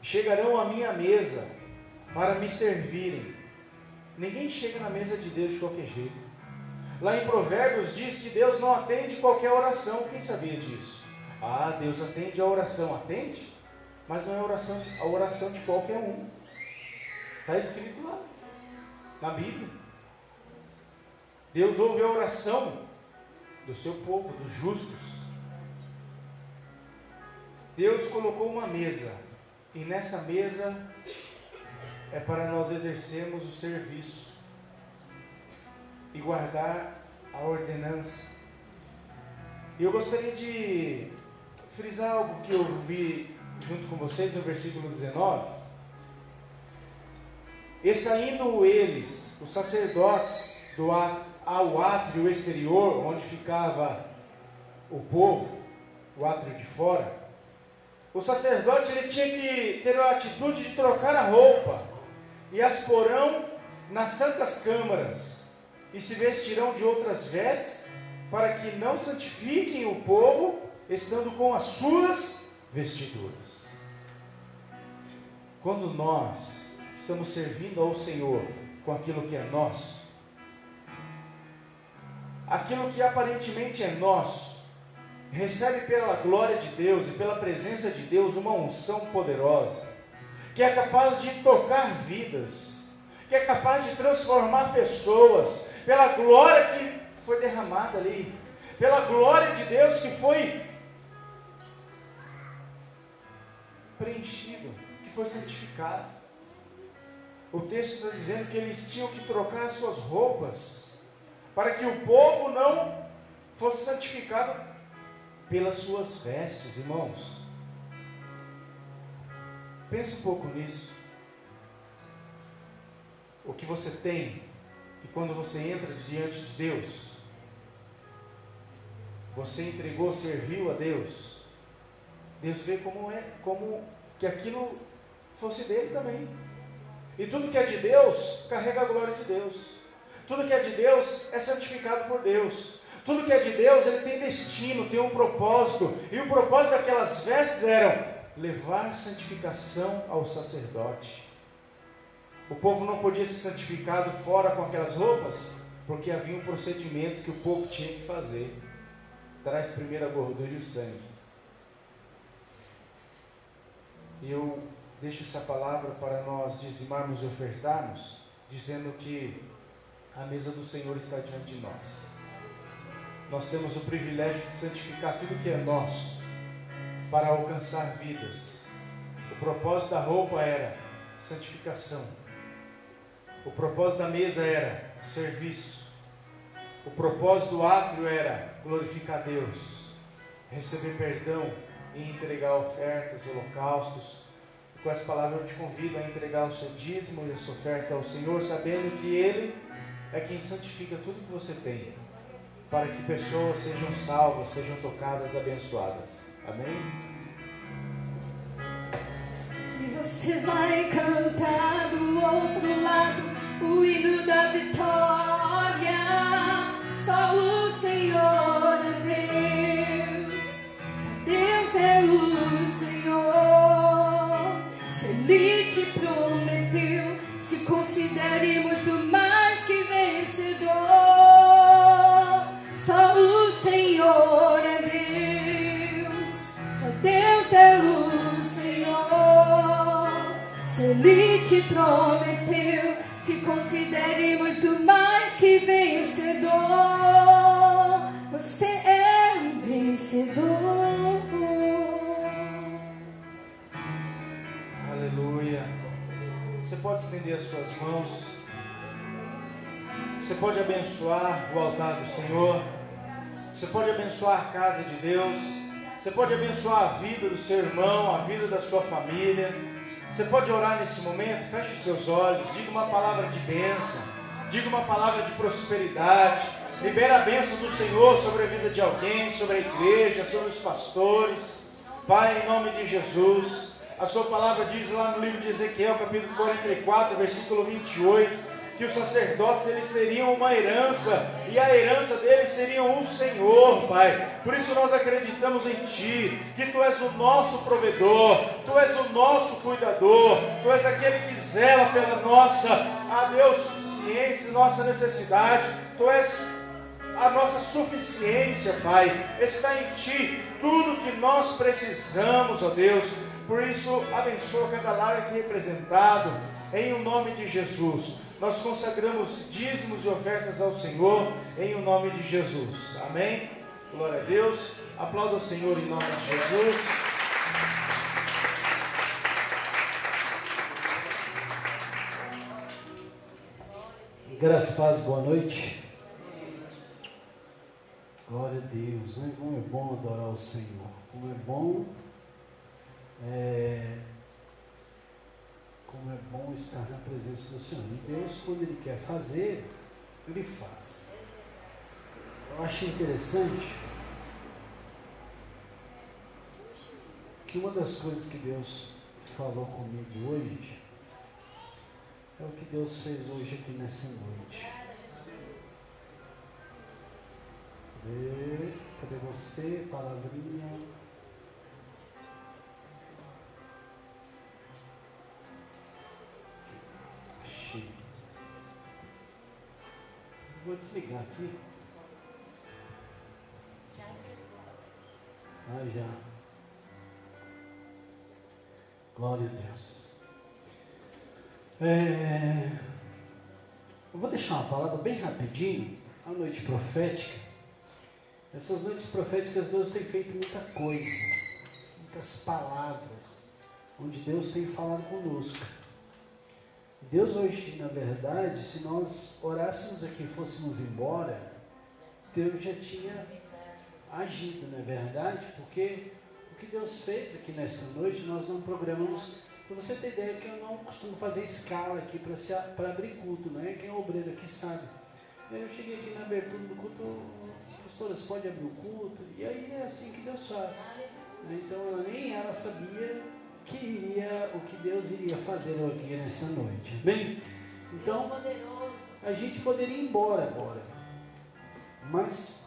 S3: Chegarão à minha mesa para me servirem. Ninguém chega na mesa de Deus de qualquer jeito. Lá em Provérbios diz que Deus não atende qualquer oração. Quem sabia disso? Ah, Deus atende a oração. Atende? Mas não é a oração de qualquer um. Está escrito lá, na Bíblia. Deus ouve a oração do seu povo, dos justos. Deus colocou uma mesa, e nessa mesa é para nós exercermos o serviço e guardar a ordenança. E eu gostaria de frisar algo que eu vi junto com vocês no versículo 19. E saindo eles, os sacerdotes, ao átrio exterior, onde ficava o povo, o átrio de fora, o sacerdote ele tinha que ter a atitude de trocar a roupa, e as porão nas santas câmaras, e se vestirão de outras vestes, para que não santifiquem o povo, estando com as suas vestiduras. Quando nós estamos servindo ao Senhor com aquilo que é nosso, aquilo que aparentemente é nosso, recebe pela glória de Deus e pela presença de Deus uma unção poderosa, que é capaz de tocar vidas, que é capaz de transformar pessoas, pela glória que foi derramada ali, pela glória de Deus que foi preenchido, que foi santificado. O texto está dizendo que eles tinham que trocar as suas roupas, para que o povo não fosse santificado pelas suas vestes, irmãos. Pense um pouco nisso. O que você tem, e quando você entra diante de Deus, você entregou, serviu a Deus. Deus vê como que aquilo fosse dele também. E tudo que é de Deus, carrega a glória de Deus. Tudo que é de Deus é santificado por Deus. Tudo que é de Deus, ele tem destino, tem um propósito. E o propósito daquelas vestes era levar santificação ao sacerdote. O povo não podia ser santificado fora com aquelas roupas, porque havia um procedimento que o povo tinha que fazer. Traz primeiro a gordura e o sangue. E eu deixo essa palavra para nós dizimarmos e ofertarmos, dizendo que a mesa do Senhor está diante de nós. Nós temos o privilégio de santificar tudo que é nosso, para alcançar vidas. O propósito da roupa era santificação. O propósito da mesa era serviço. O propósito do átrio era glorificar Deus, receber perdão, em entregar ofertas, holocaustos. Com essa palavra eu te convido a entregar o seu dízimo e a sua oferta ao Senhor, sabendo que Ele é quem santifica tudo que você tem, para que pessoas sejam salvas, sejam tocadas, abençoadas. Amém?
S2: E você vai cantar do outro lado o hino da vitória. Só o Senhor é Deus. Só Deus é o Senhor. Se Ele te prometeu, se considere muito mais que vencedor. Só o Senhor é Deus. Só Deus é o Senhor. Se Ele te prometeu, se considere muito mais que vencedor. Você é um vencedor.
S3: Aleluia. Você pode estender as suas mãos. Você pode abençoar o altar do Senhor. Você pode abençoar a casa de Deus. Você pode abençoar a vida do seu irmão, a vida da sua família. Você pode orar nesse momento. Feche os seus olhos. Diga uma palavra de bênção. Diga uma palavra de prosperidade. Libera a bênção do Senhor sobre a vida de alguém, sobre a igreja, sobre os pastores. Pai, em nome de Jesus. A sua palavra diz lá no livro de Ezequiel, capítulo 44, versículo 28, que os sacerdotes eles teriam uma herança, e a herança deles seria o Senhor, Pai. Por isso nós acreditamos em Ti, que Tu és o nosso provedor, Tu és o nosso cuidador, Tu és aquele que zela pela nossa, Deus, suficiência, nossa necessidade. Tu és a nossa suficiência, Pai. Está em Ti tudo que nós precisamos, ó Deus. Por isso, abençoa cada lar aqui representado, em o nome de Jesus. Nós consagramos dízimos e ofertas ao Senhor, em o nome de Jesus. Amém? Glória a Deus. Aplauda o Senhor em nome de Jesus.
S4: Graças a Deus, boa noite. Glória a Deus, né? Como é bom adorar o Senhor. Como é bom estar na presença do Senhor. E Deus, quando Ele quer fazer, Ele faz. Eu acho interessante que uma das coisas que Deus falou comigo hoje é o que Deus fez hoje aqui nessa noite. Cadê você, palavrinha? Achei. Vou desligar aqui. Já. Glória a Deus. Eu vou deixar uma palavra bem rapidinho. A noite profética. Essas noites proféticas Deus tem feito muita coisa, muitas palavras, onde Deus tem falado conosco. Deus hoje, na verdade, se nós orássemos aqui e fôssemos embora, Deus já tinha agido, não é verdade? Porque o que Deus fez aqui nessa noite, nós não programamos. Para você ter ideia que eu não costumo fazer escala aqui para abrir culto, não é? Quem é obreiro aqui sabe. Eu cheguei aqui na abertura do culto, pastoras, pode abrir o culto, e aí é assim que Deus faz. Então nem ela sabia o que Deus iria fazer aqui nessa noite. Bem, então a gente poderia ir embora agora, mas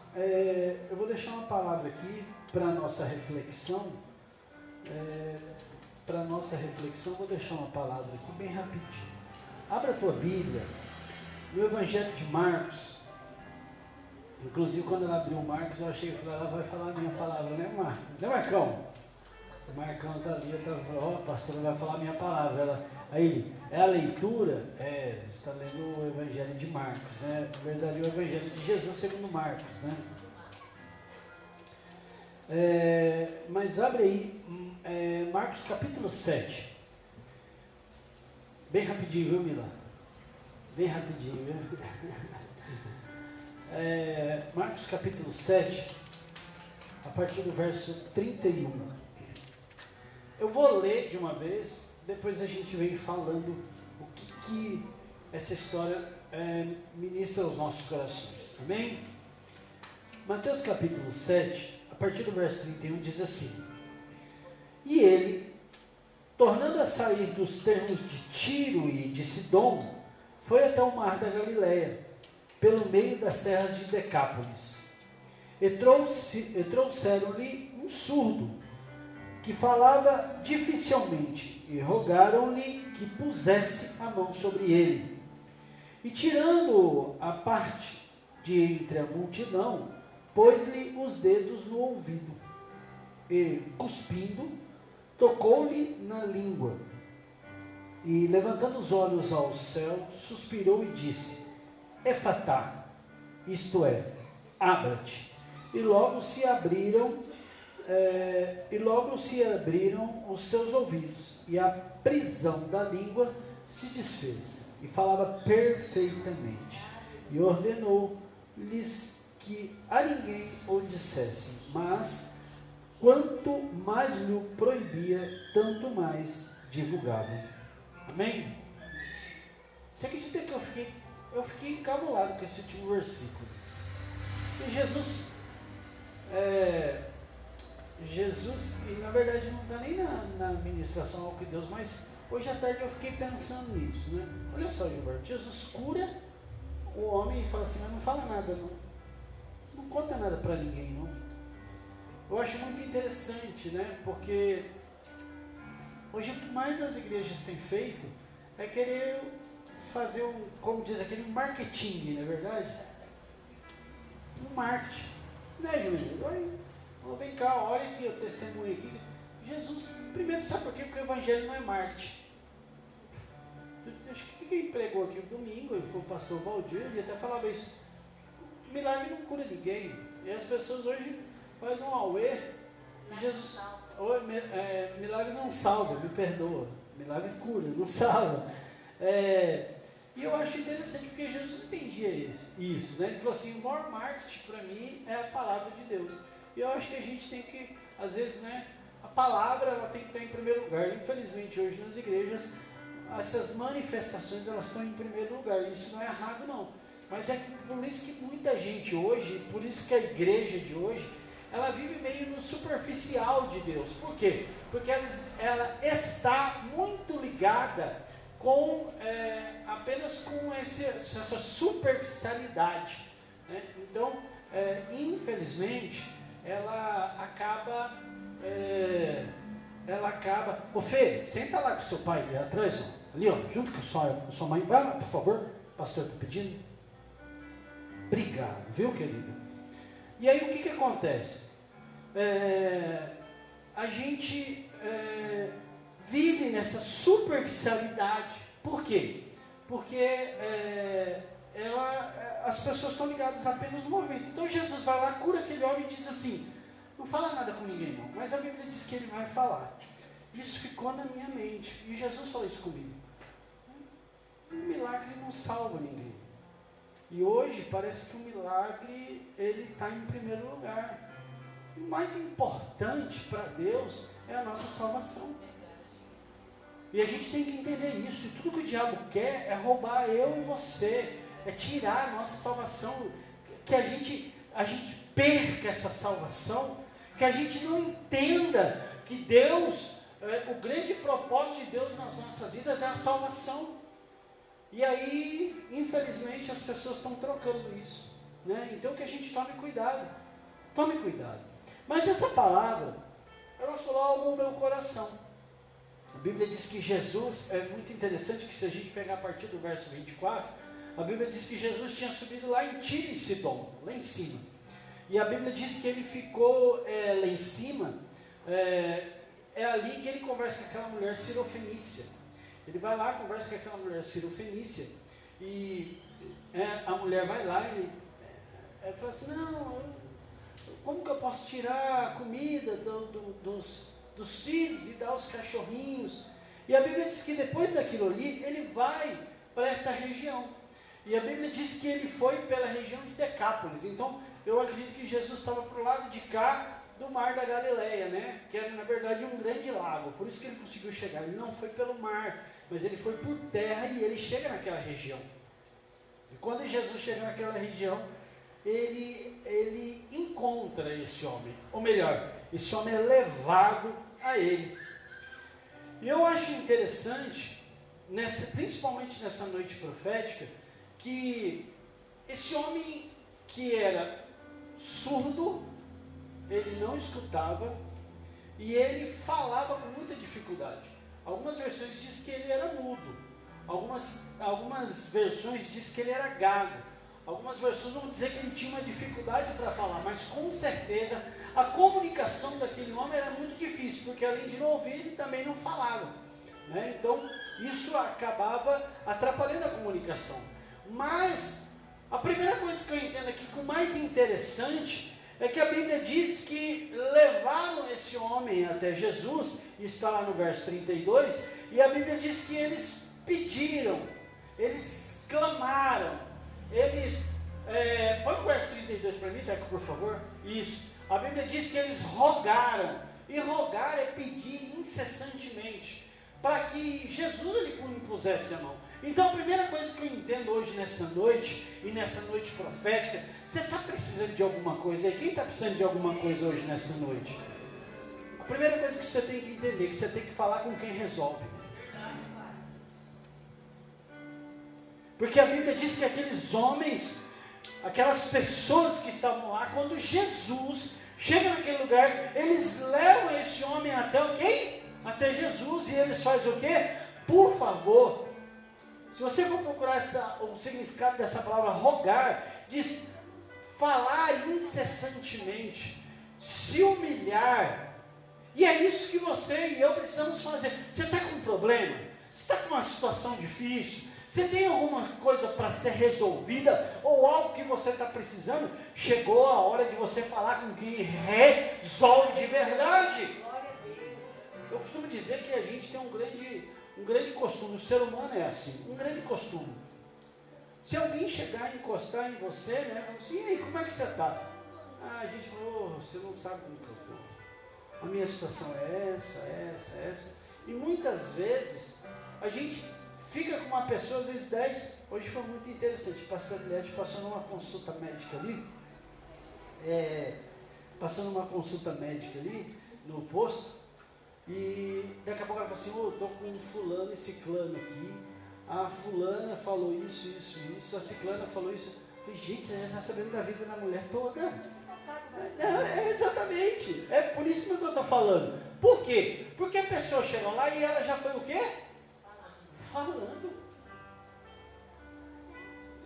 S4: eu vou deixar uma palavra aqui para a nossa reflexão. Vou deixar uma palavra aqui bem rapidinho. Abra a tua Bíblia no Evangelho de Marcos. Inclusive, quando ela abriu o Marcos, eu achei que ela vai falar a minha palavra, né, Marcos? Né, Marcão? O Marcão está ali, a pastora vai falar a minha palavra. É a leitura? Está lendo o Evangelho de Marcos, né? Na verdade, o Evangelho de Jesus segundo Marcos, né? Mas abre aí, Marcos capítulo 7. Bem rapidinho, viu, Mila? Bem rapidinho, viu? Marcos capítulo 7, a partir do verso 31. Eu vou ler de uma vez, depois a gente vem falando o que essa história ministra aos nossos corações. Amém? Mateus capítulo 7, a partir do verso 31, diz assim: E ele, tornando a sair dos termos de Tiro e de Sidom, foi até o mar da Galileia, pelo meio das terras de Decápolis. E trouxeram-lhe um surdo, que falava dificilmente, e rogaram-lhe que pusesse a mão sobre ele. E tirando-o à parte de entre a multidão, pôs-lhe os dedos no ouvido, e, cuspindo, tocou-lhe na língua. E, levantando os olhos ao céu, suspirou e disse: Efatá, isto é, abra-te. E logo se abriram os seus ouvidos, e a prisão da língua se desfez, e falava perfeitamente. E ordenou-lhes que a ninguém o dissessem, mas quanto mais lhe proibia, tanto mais divulgavam. Amém? Você acredita que eu fiquei encabulado com esse último versículo? E Jesus, e na verdade não está nem na ministração ao que Deus, mas hoje à tarde eu fiquei pensando nisso, né? Olha só, Gilberto, Jesus cura o homem e fala assim, mas não fala nada não. Não conta nada para ninguém não. Eu acho muito interessante, né? Porque hoje o que mais as igrejas têm feito é querer fazer como diz aquele marketing, não é verdade? Um marketing, né, Júlio? Vem cá, olha aqui o testemunho aqui. Jesus, primeiro, sabe por quê? Porque o evangelho não é marketing. Acho que quem pregou aqui no domingo, ele foi o pastor Valdir, ele até falava isso. Milagre não cura ninguém. E as pessoas hoje fazem um auê. Jesus, milagre não salva, me perdoa. Milagre cura, não salva. E eu acho interessante porque Jesus entendia isso, né? Ele falou assim, o maior marketing para mim é a palavra de Deus. E eu acho que a gente tem que, às vezes, né? A palavra ela tem que estar em primeiro lugar. Infelizmente hoje nas igrejas, essas manifestações elas estão em primeiro lugar. Isso não é errado não. Mas é por isso que muita gente hoje, por isso que a igreja de hoje, ela vive meio no superficial de Deus. Por quê? Porque ela está muito ligada com apenas com essa superficialidade, né? Então, infelizmente, ela acaba. Ô Fê, senta lá com seu pai ali atrás, ó, ali, ó, junto com sua mãe. Vai lá, por favor, o pastor está pedindo. Obrigado, viu, querida? E aí o que acontece? A gente vive nessa superficialidade. Por quê? Porque as pessoas estão ligadas apenas no movimento. Então Jesus vai lá, cura aquele homem e diz assim, não fala nada com ninguém não, mas a Bíblia diz que ele vai falar. Isso ficou na minha mente, e Jesus falou isso comigo. Um milagre não salva ninguém. E hoje parece que o milagre ele está em primeiro lugar. O mais importante para Deus é a nossa salvação. E a gente tem que entender isso. E tudo que o diabo quer é roubar eu e você, é tirar a nossa salvação, que a gente perca essa salvação, que a gente não entenda que Deus, o grande propósito de Deus nas nossas vidas é a salvação. E aí, infelizmente, as pessoas estão trocando isso, né? Então que a gente tome cuidado. Tome cuidado. Mas essa palavra, ela falou algo no meu coração. A Bíblia diz que Jesus, é muito interessante que se a gente pegar a partir do verso 24, a Bíblia diz que Jesus tinha subido lá em Tiro e Sidom, lá em cima. E a Bíblia diz que ele ficou lá em cima, é ali que ele conversa com aquela mulher sirofenícia. Ele vai lá, conversa com aquela mulher sirofenícia, e a mulher vai lá e fala assim, não, como que eu posso tirar a comida dos filhos e dar aos cachorrinhos? E a Bíblia diz que depois daquilo ali, ele vai para essa região. E a Bíblia diz que ele foi pela região de Decápolis. Então, eu acredito que Jesus estava para o lado de cá, do mar da Galileia, né? Que era na verdade um grande lago, por isso que ele conseguiu chegar. Ele não foi pelo mar, mas ele foi por terra e ele chega naquela região. E quando Jesus chega naquela região, ele encontra esse homem, ou melhor, esse homem é levado a ele. E eu acho interessante, principalmente nessa noite profética, que esse homem que era surdo, ele não escutava e ele falava com muita dificuldade. Algumas versões dizem que ele era mudo, algumas versões dizem que ele era gago, algumas versões vão dizer que ele tinha uma dificuldade para falar, mas com certeza a comunicação daquele homem era muito difícil, porque além de não ouvir, ele também não falava, né? Então isso acabava atrapalhando a comunicação. Mas a primeira coisa que eu entendo aqui, que o mais interessante, é que a Bíblia diz que levaram esse homem até Jesus, está lá no verso 32, e a Bíblia diz que eles pediram, eles clamaram, eles... põe o verso 32 para mim, Teco, por favor. Isso. A Bíblia diz que eles rogaram, e rogar é pedir incessantemente, para que Jesus ele impusesse a mão. Então a primeira coisa que eu entendo hoje nessa noite, e nessa noite profética, você está precisando de alguma coisa aí? Quem está precisando de alguma coisa hoje nessa noite? A primeira coisa que você tem que entender, que você tem que falar com quem resolve. Porque a Bíblia diz que aqueles homens, aquelas pessoas que estavam lá, quando Jesus chega naquele lugar, eles levam esse homem até o quê? Até Jesus, e eles fazem o quê? Por favor. Se você for procurar o significado dessa palavra rogar, diz falar incessantemente, se humilhar. E é isso que você e eu precisamos fazer. Você está com um problema? Você está com uma situação difícil? Você tem alguma coisa para ser resolvida? Ou algo que você está precisando? Chegou a hora de você falar com quem resolve de verdade. Eu costumo dizer que a gente tem um grande costume, o ser humano é assim, um grande costume. Se alguém chegar e encostar em você, né, fala assim, e aí, como é que você está? A gente falou, você não sabe como que eu estou. A minha situação é essa. E muitas vezes, a gente fica com uma pessoa, às vezes 10, hoje foi muito interessante, o pastor Guilherme passou numa consulta médica ali, no posto, e daqui a pouco ela falou assim, eu estou com um fulano e ciclano aqui, a fulana falou isso, a ciclana falou isso. Eu falei, gente, você já está sabendo da vida da mulher toda. Exatamente, é por isso que eu estou falando. Por quê? Porque a pessoa chegou lá e ela já foi o quê? Falando.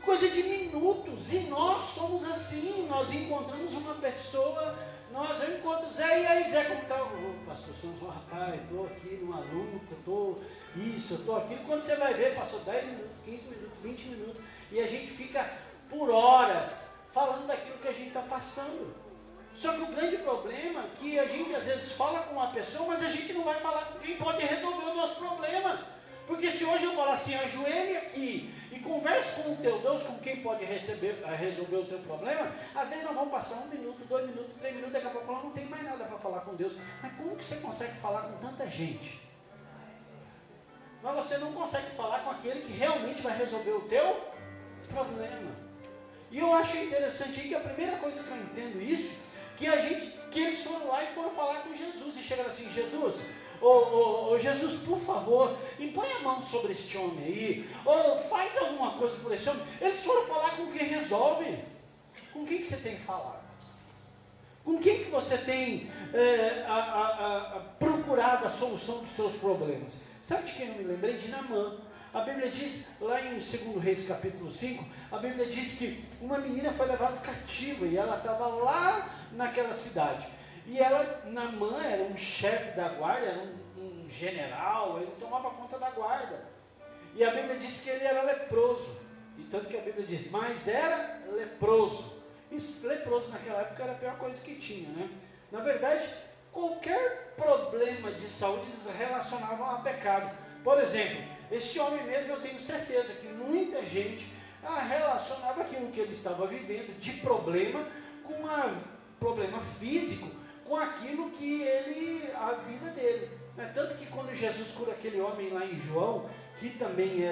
S4: Coisa de minutos, e nós somos assim, nós encontramos uma pessoa... eu encontro o Zé, e aí Zé, como está? Pastor, rapaz, estou aqui numa luta, estou aqui. Quando você vai ver, passou 10 minutos, 15 minutos, 20 minutos, e a gente fica por horas falando daquilo que a gente está passando. Só que o grande problema é que a gente às vezes fala com uma pessoa, mas a gente não vai falar com quem pode resolver o nosso problema. Porque se hoje eu falar assim, ajoelhe aqui e converse com o teu Deus, com quem pode resolver o teu problema, às vezes nós vamos passar 1 minuto, 2 minutos, 3 minutos, daqui a pouco eu não tenho mais nada para falar com Deus. Mas como que você consegue falar com tanta gente? Mas você não consegue falar com aquele que realmente vai resolver o teu problema. E eu acho interessante aí que a primeira coisa que eu entendo isso, que eles foram lá e foram falar com Jesus, e chegaram assim, Jesus... Jesus, por favor, impõe a mão sobre este homem aí, ou faz alguma coisa por esse homem. Eles foram falar com quem resolve. Com quem que você tem falado? Com quem que você tem procurado a solução dos seus problemas? Sabe de quem eu me lembrei? De Naamã. A Bíblia diz, lá em 2 Reis capítulo 5, a Bíblia diz que uma menina foi levada cativa, e ela estava lá naquela cidade. E Naamã era um chefe da guarda, era um general, ele tomava conta da guarda. E a Bíblia diz que ele era leproso. E tanto que a Bíblia diz, mas era leproso. E leproso naquela época era a pior coisa que tinha, né? Na verdade, qualquer problema de saúde eles relacionavam a pecado. Por exemplo, esse homem mesmo, eu tenho certeza que muita gente relacionava aquilo que ele estava vivendo de problema com um problema físico, com aquilo que a vida dele. Né? Tanto que quando Jesus cura aquele homem lá em João, que também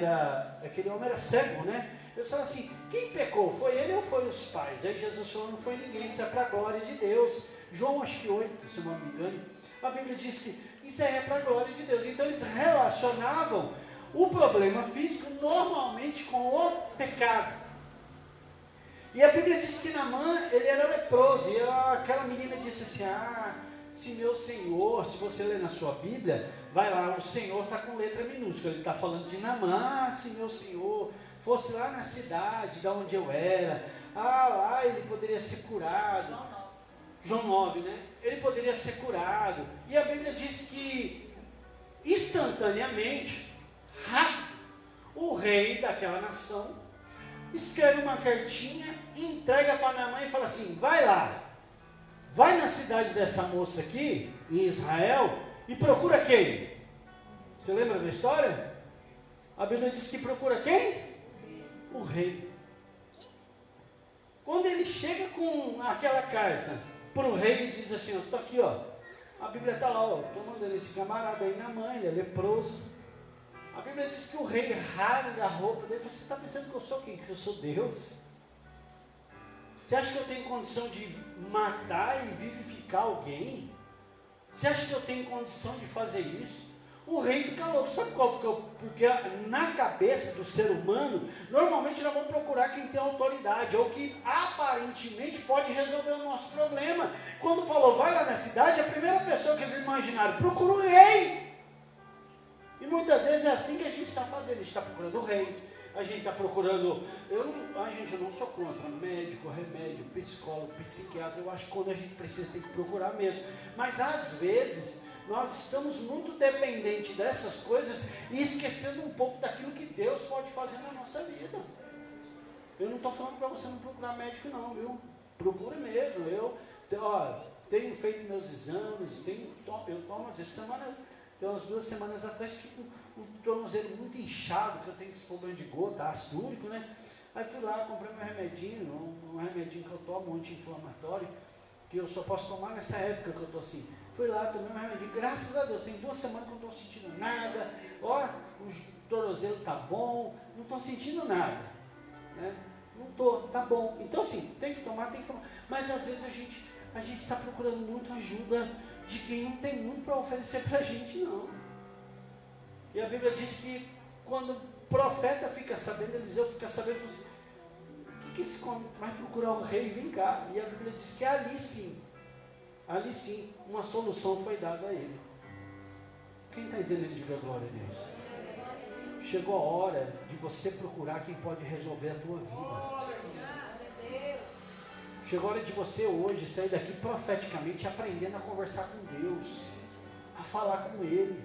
S4: aquele homem era cego, né? Eu falo assim, quem pecou? Foi ele ou foi os pais? Aí Jesus falou, não foi ninguém, isso é para a glória de Deus. João acho que 8, se eu não me engano, a Bíblia diz que isso é para a glória de Deus. Então eles relacionavam o problema físico normalmente com o pecado. E a Bíblia diz que Naamã, ele era leproso, e aquela menina disse assim, se meu Senhor, se você ler na sua Bíblia, vai lá, o Senhor está com letra minúscula, ele está falando de Naamã, se meu Senhor fosse lá na cidade, da onde eu era, lá ele poderia ser curado. João 9, né? Ele poderia ser curado. E a Bíblia diz que, instantaneamente, o rei daquela nação escreve uma cartinha, entrega para Naamã e fala assim, vai lá, vai na cidade dessa moça aqui, em Israel, e procura quem? Você lembra da história? A Bíblia diz que procura quem? O rei. Quando ele chega com aquela carta para o rei e diz assim, estou aqui, a Bíblia está lá, estou mandando esse camarada aí Naamã, ele é leproso. A Bíblia diz que o rei rasga a roupa dele. Você está pensando que eu sou quem? Que eu sou Deus? Você acha que eu tenho condição de matar e vivificar alguém? Você acha que eu tenho condição de fazer isso? O rei fica louco. Sabe qual? Porque na cabeça do ser humano, normalmente nós vamos procurar quem tem autoridade, ou que aparentemente pode resolver o nosso problema. Quando falou, vai lá na cidade, a primeira pessoa que eles imaginaram, procura o rei. E muitas vezes é assim que a gente está fazendo, a gente está procurando o rei, a gente está procurando, eu não sou contra médico, remédio, psicólogo, psiquiatra, eu acho que quando a gente precisa tem que procurar mesmo, mas às vezes nós estamos muito dependentes dessas coisas e esquecendo um pouco daquilo que Deus pode fazer na nossa vida. Eu não estou falando para você não procurar médico não, viu? Procura mesmo, eu tenho feito meus exames, eu tomo às vezes tem umas 2 semanas atrás, que um tornozelo muito inchado, que eu tenho esse problema de gota, ácido úrico, né? Aí fui lá, comprei meu remedinho, um remedinho que eu tomo, anti-inflamatório, que eu só posso tomar nessa época que eu estou assim. Fui lá, tomei meu remedinho, graças a Deus, tem 2 semanas que eu não estou sentindo nada, o tornozelo está bom, não estou sentindo nada, né? Não estou, tá bom. Então assim, tem que tomar, mas às vezes a gente está procurando muito ajuda de quem não tem muito para oferecer para a gente, não. E a Bíblia diz que quando o profeta fica sabendo, Eliseu fica sabendo, o que esse homem vai procurar o rei? Vem cá. E a Bíblia diz que ali sim, uma solução foi dada a ele. Quem está entendendo, diga glória a Deus. Chegou a hora de você procurar quem pode resolver a tua vida. Chegou a hora de você hoje sair daqui profeticamente aprendendo a conversar com Deus, a falar com Ele.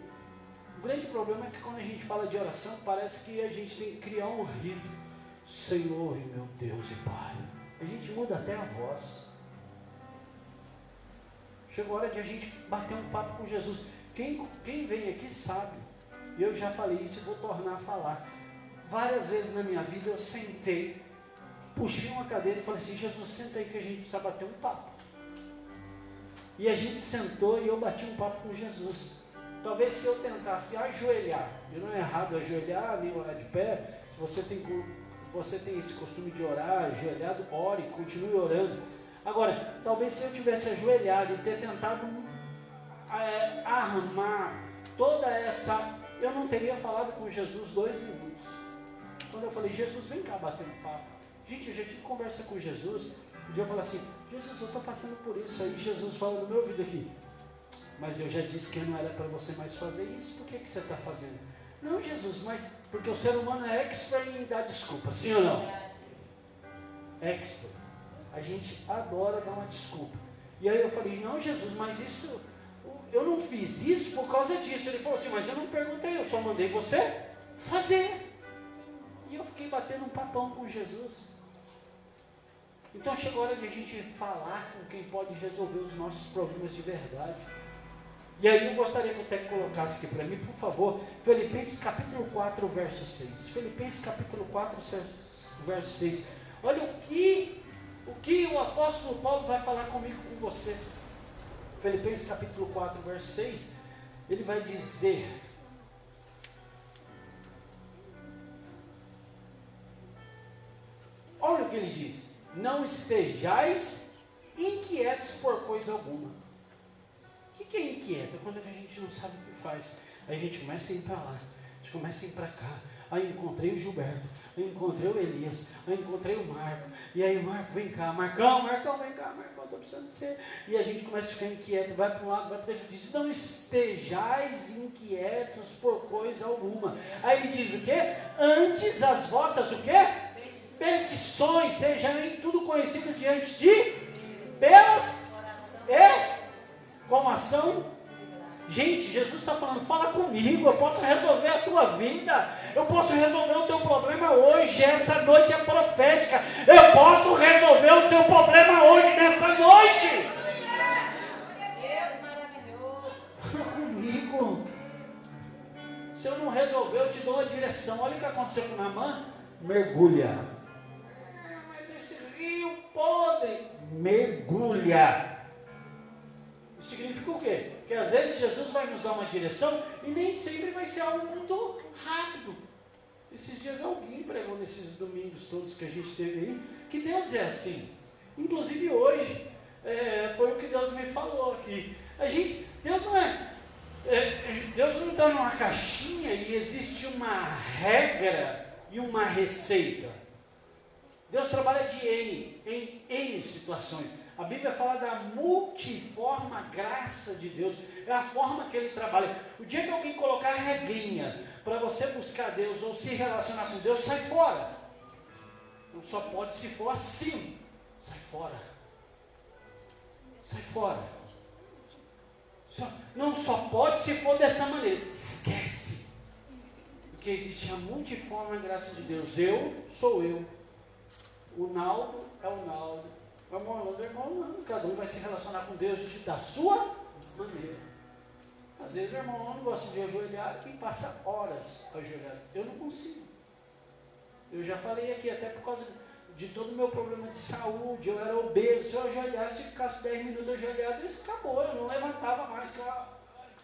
S4: O grande problema é que quando a gente fala de oração, parece que a gente tem que criar um rito. Senhor e meu Deus e Pai. A gente muda até a voz. Chegou a hora de a gente bater um papo com Jesus. Quem vem aqui sabe. Eu já falei isso e vou tornar a falar. Várias vezes na minha vida eu sentei, puxei uma cadeira e falei assim, Jesus, senta aí que a gente precisa bater um papo. E a gente sentou e eu bati um papo com Jesus. Talvez se eu tentasse ajoelhar, e não é errado ajoelhar, nem orar de pé, se você tem esse costume de orar, ajoelhado, ore, continue orando. Agora, talvez se eu tivesse ajoelhado e ter tentado armar toda essa, eu não teria falado com Jesus 2 minutos. Quando eu falei, Jesus, vem cá bater um papo. Gente, eu já tive conversa com Jesus, um dia eu falei assim, Jesus, eu estou passando por isso. Aí Jesus fala no meu ouvido aqui, mas eu já disse que não era para você mais fazer isso, por que você está fazendo? Não, Jesus, mas porque o ser humano é expert em dar desculpa, sim ou não? Expert. A gente adora dar uma desculpa. E aí eu falei, não, Jesus, mas isso, eu não fiz isso por causa disso. Ele falou assim, mas eu não perguntei, eu só mandei você fazer. E eu fiquei batendo um papão com Jesus. Então chegou a hora de a gente falar com quem pode resolver os nossos problemas de verdade. E aí eu gostaria que o técnico colocasse aqui para mim, por favor, Filipenses capítulo 4, verso 6. Filipenses capítulo 4, verso 6. Olha o que o apóstolo Paulo vai falar comigo, com você. Filipenses capítulo 4, verso 6, ele vai dizer: olha o que ele diz: não estejais inquietos por coisa alguma. O que é inquieto? É quando a gente não sabe o que faz. Aí a gente começa a ir para lá, a gente começa a ir para cá. Aí encontrei o Gilberto, aí encontrei o Elias, aí encontrei o Marco. E aí, Marco, vem cá, Marcão, vem cá, Marcão, estou precisando de você. E a gente começa a ficar inquieto, vai para um lado, vai para o outro. Ele diz: não estejais inquietos por coisa alguma. Aí ele diz o quê? Antes as vossas, o quê? Petições sejam em tudo conhecido diante de pelas e com ação. Gente, Jesus está falando: fala comigo, eu posso resolver a tua vida, eu posso resolver o teu problema hoje, essa noite é profética, eu posso resolver o teu problema hoje, nessa noite. Fala comigo. Se eu não resolver, eu te dou a direção. Olha o que aconteceu com Naamã: mergulha. Mas esse rio podre, mergulha. Isso significa o quê? Que às vezes Jesus vai nos dar uma direção e nem sempre vai ser algo muito rápido. Esses dias alguém pregou nesses domingos todos que a gente teve aí, que Deus é assim. Inclusive hoje, foi o que Deus me falou aqui. Deus não está numa caixinha e existe uma regra e uma receita. Deus trabalha em N situações. A Bíblia fala da multiforme graça de Deus. É a forma que Ele trabalha. O dia que alguém colocar regrinha para você buscar Deus ou se relacionar com Deus, sai fora. Não só pode se for assim. Sai fora. Sai fora. Não só pode se for dessa maneira. Esquece. Porque existe a multiforme graça de Deus. Eu sou eu. O Naldo é o Naldo. O irmão Orlando é o irmão Orlando. Cada um vai se relacionar com Deus da sua maneira. Às vezes o irmão Orlando gosta de ajoelhar e passa horas ajoelhado. Eu não consigo. Eu já falei aqui, até por causa de todo o meu problema de saúde. Eu era obeso. Se eu ajoelhasse e ficasse 10 minutos ajoelhado, isso acabou. Eu não levantava mais,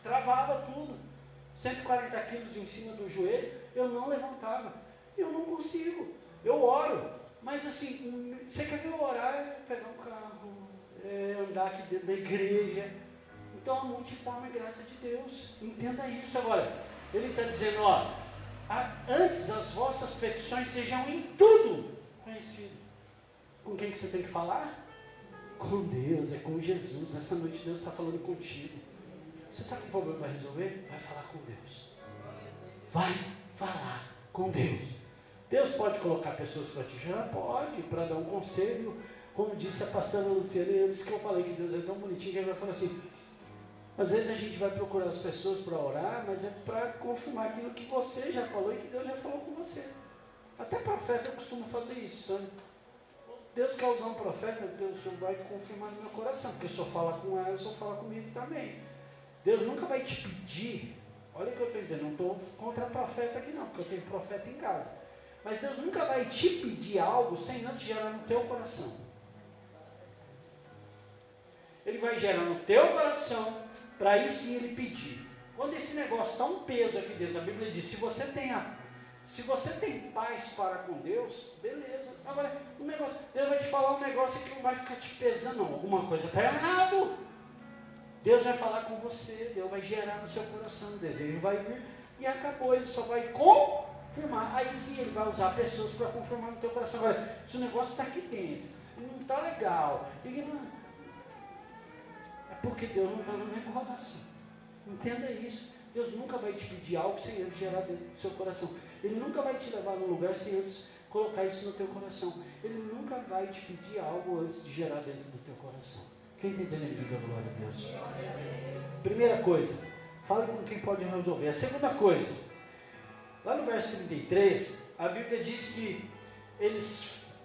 S4: travava tudo. 140 quilos em cima do joelho, eu não levantava. Eu não consigo. Eu oro. Mas assim, você quer ver eu orar? É pegar um carro, andar aqui dentro da igreja. Então a multiforme graça de Deus. Entenda isso agora. Ele está dizendo, antes as vossas petições sejam em tudo conhecidas. Com quem que você tem que falar? Com Deus, é com Jesus. Essa noite Deus está falando contigo. Você está com problema para resolver? Vai falar com Deus. Vai falar com Deus. Deus pode colocar pessoas para te gerar? Pode, para dar um conselho. Como disse a pastora Luciana, e isso que eu falei, que Deus é tão bonitinho, que ele vai falar assim: às vezes a gente vai procurar as pessoas para orar, mas é para confirmar aquilo que você já falou e que Deus já falou com você. Até profeta eu costumo fazer isso, sabe? Deus quer usar um profeta, Deus vai confirmar no meu coração, porque se eu falar com ela, se eu falar comigo também. Deus nunca vai te pedir, olha o que eu estou entendendo, não estou contra profeta aqui não, porque eu tenho profeta em casa. Mas Deus nunca vai te pedir algo sem antes gerar no teu coração. Ele vai gerar no teu coração, para aí sim ele pedir. Quando esse negócio está um peso aqui dentro, a Bíblia diz: se você tem paz para com Deus, beleza. Agora, Deus vai te falar um negócio que não vai ficar te pesando, não. Alguma coisa está errado. Deus vai falar com você, Deus vai gerar no seu coração, o desejo vai vir, e acabou, ele só vai confirmar. Aí sim ele vai usar pessoas para confirmar no teu coração. Agora, se o negócio está aqui dentro, não está legal, é porque Deus não está no negócio. Entenda isso. Deus nunca vai te pedir algo sem antes gerar dentro do seu coração. Ele nunca vai te levar num lugar sem antes colocar isso no teu coração. Ele nunca vai te pedir algo antes de gerar dentro do teu coração. Quem está entendendo, diga glória a Deus. Primeira coisa, fale com quem pode resolver. A segunda coisa, lá no verso 33, a Bíblia diz que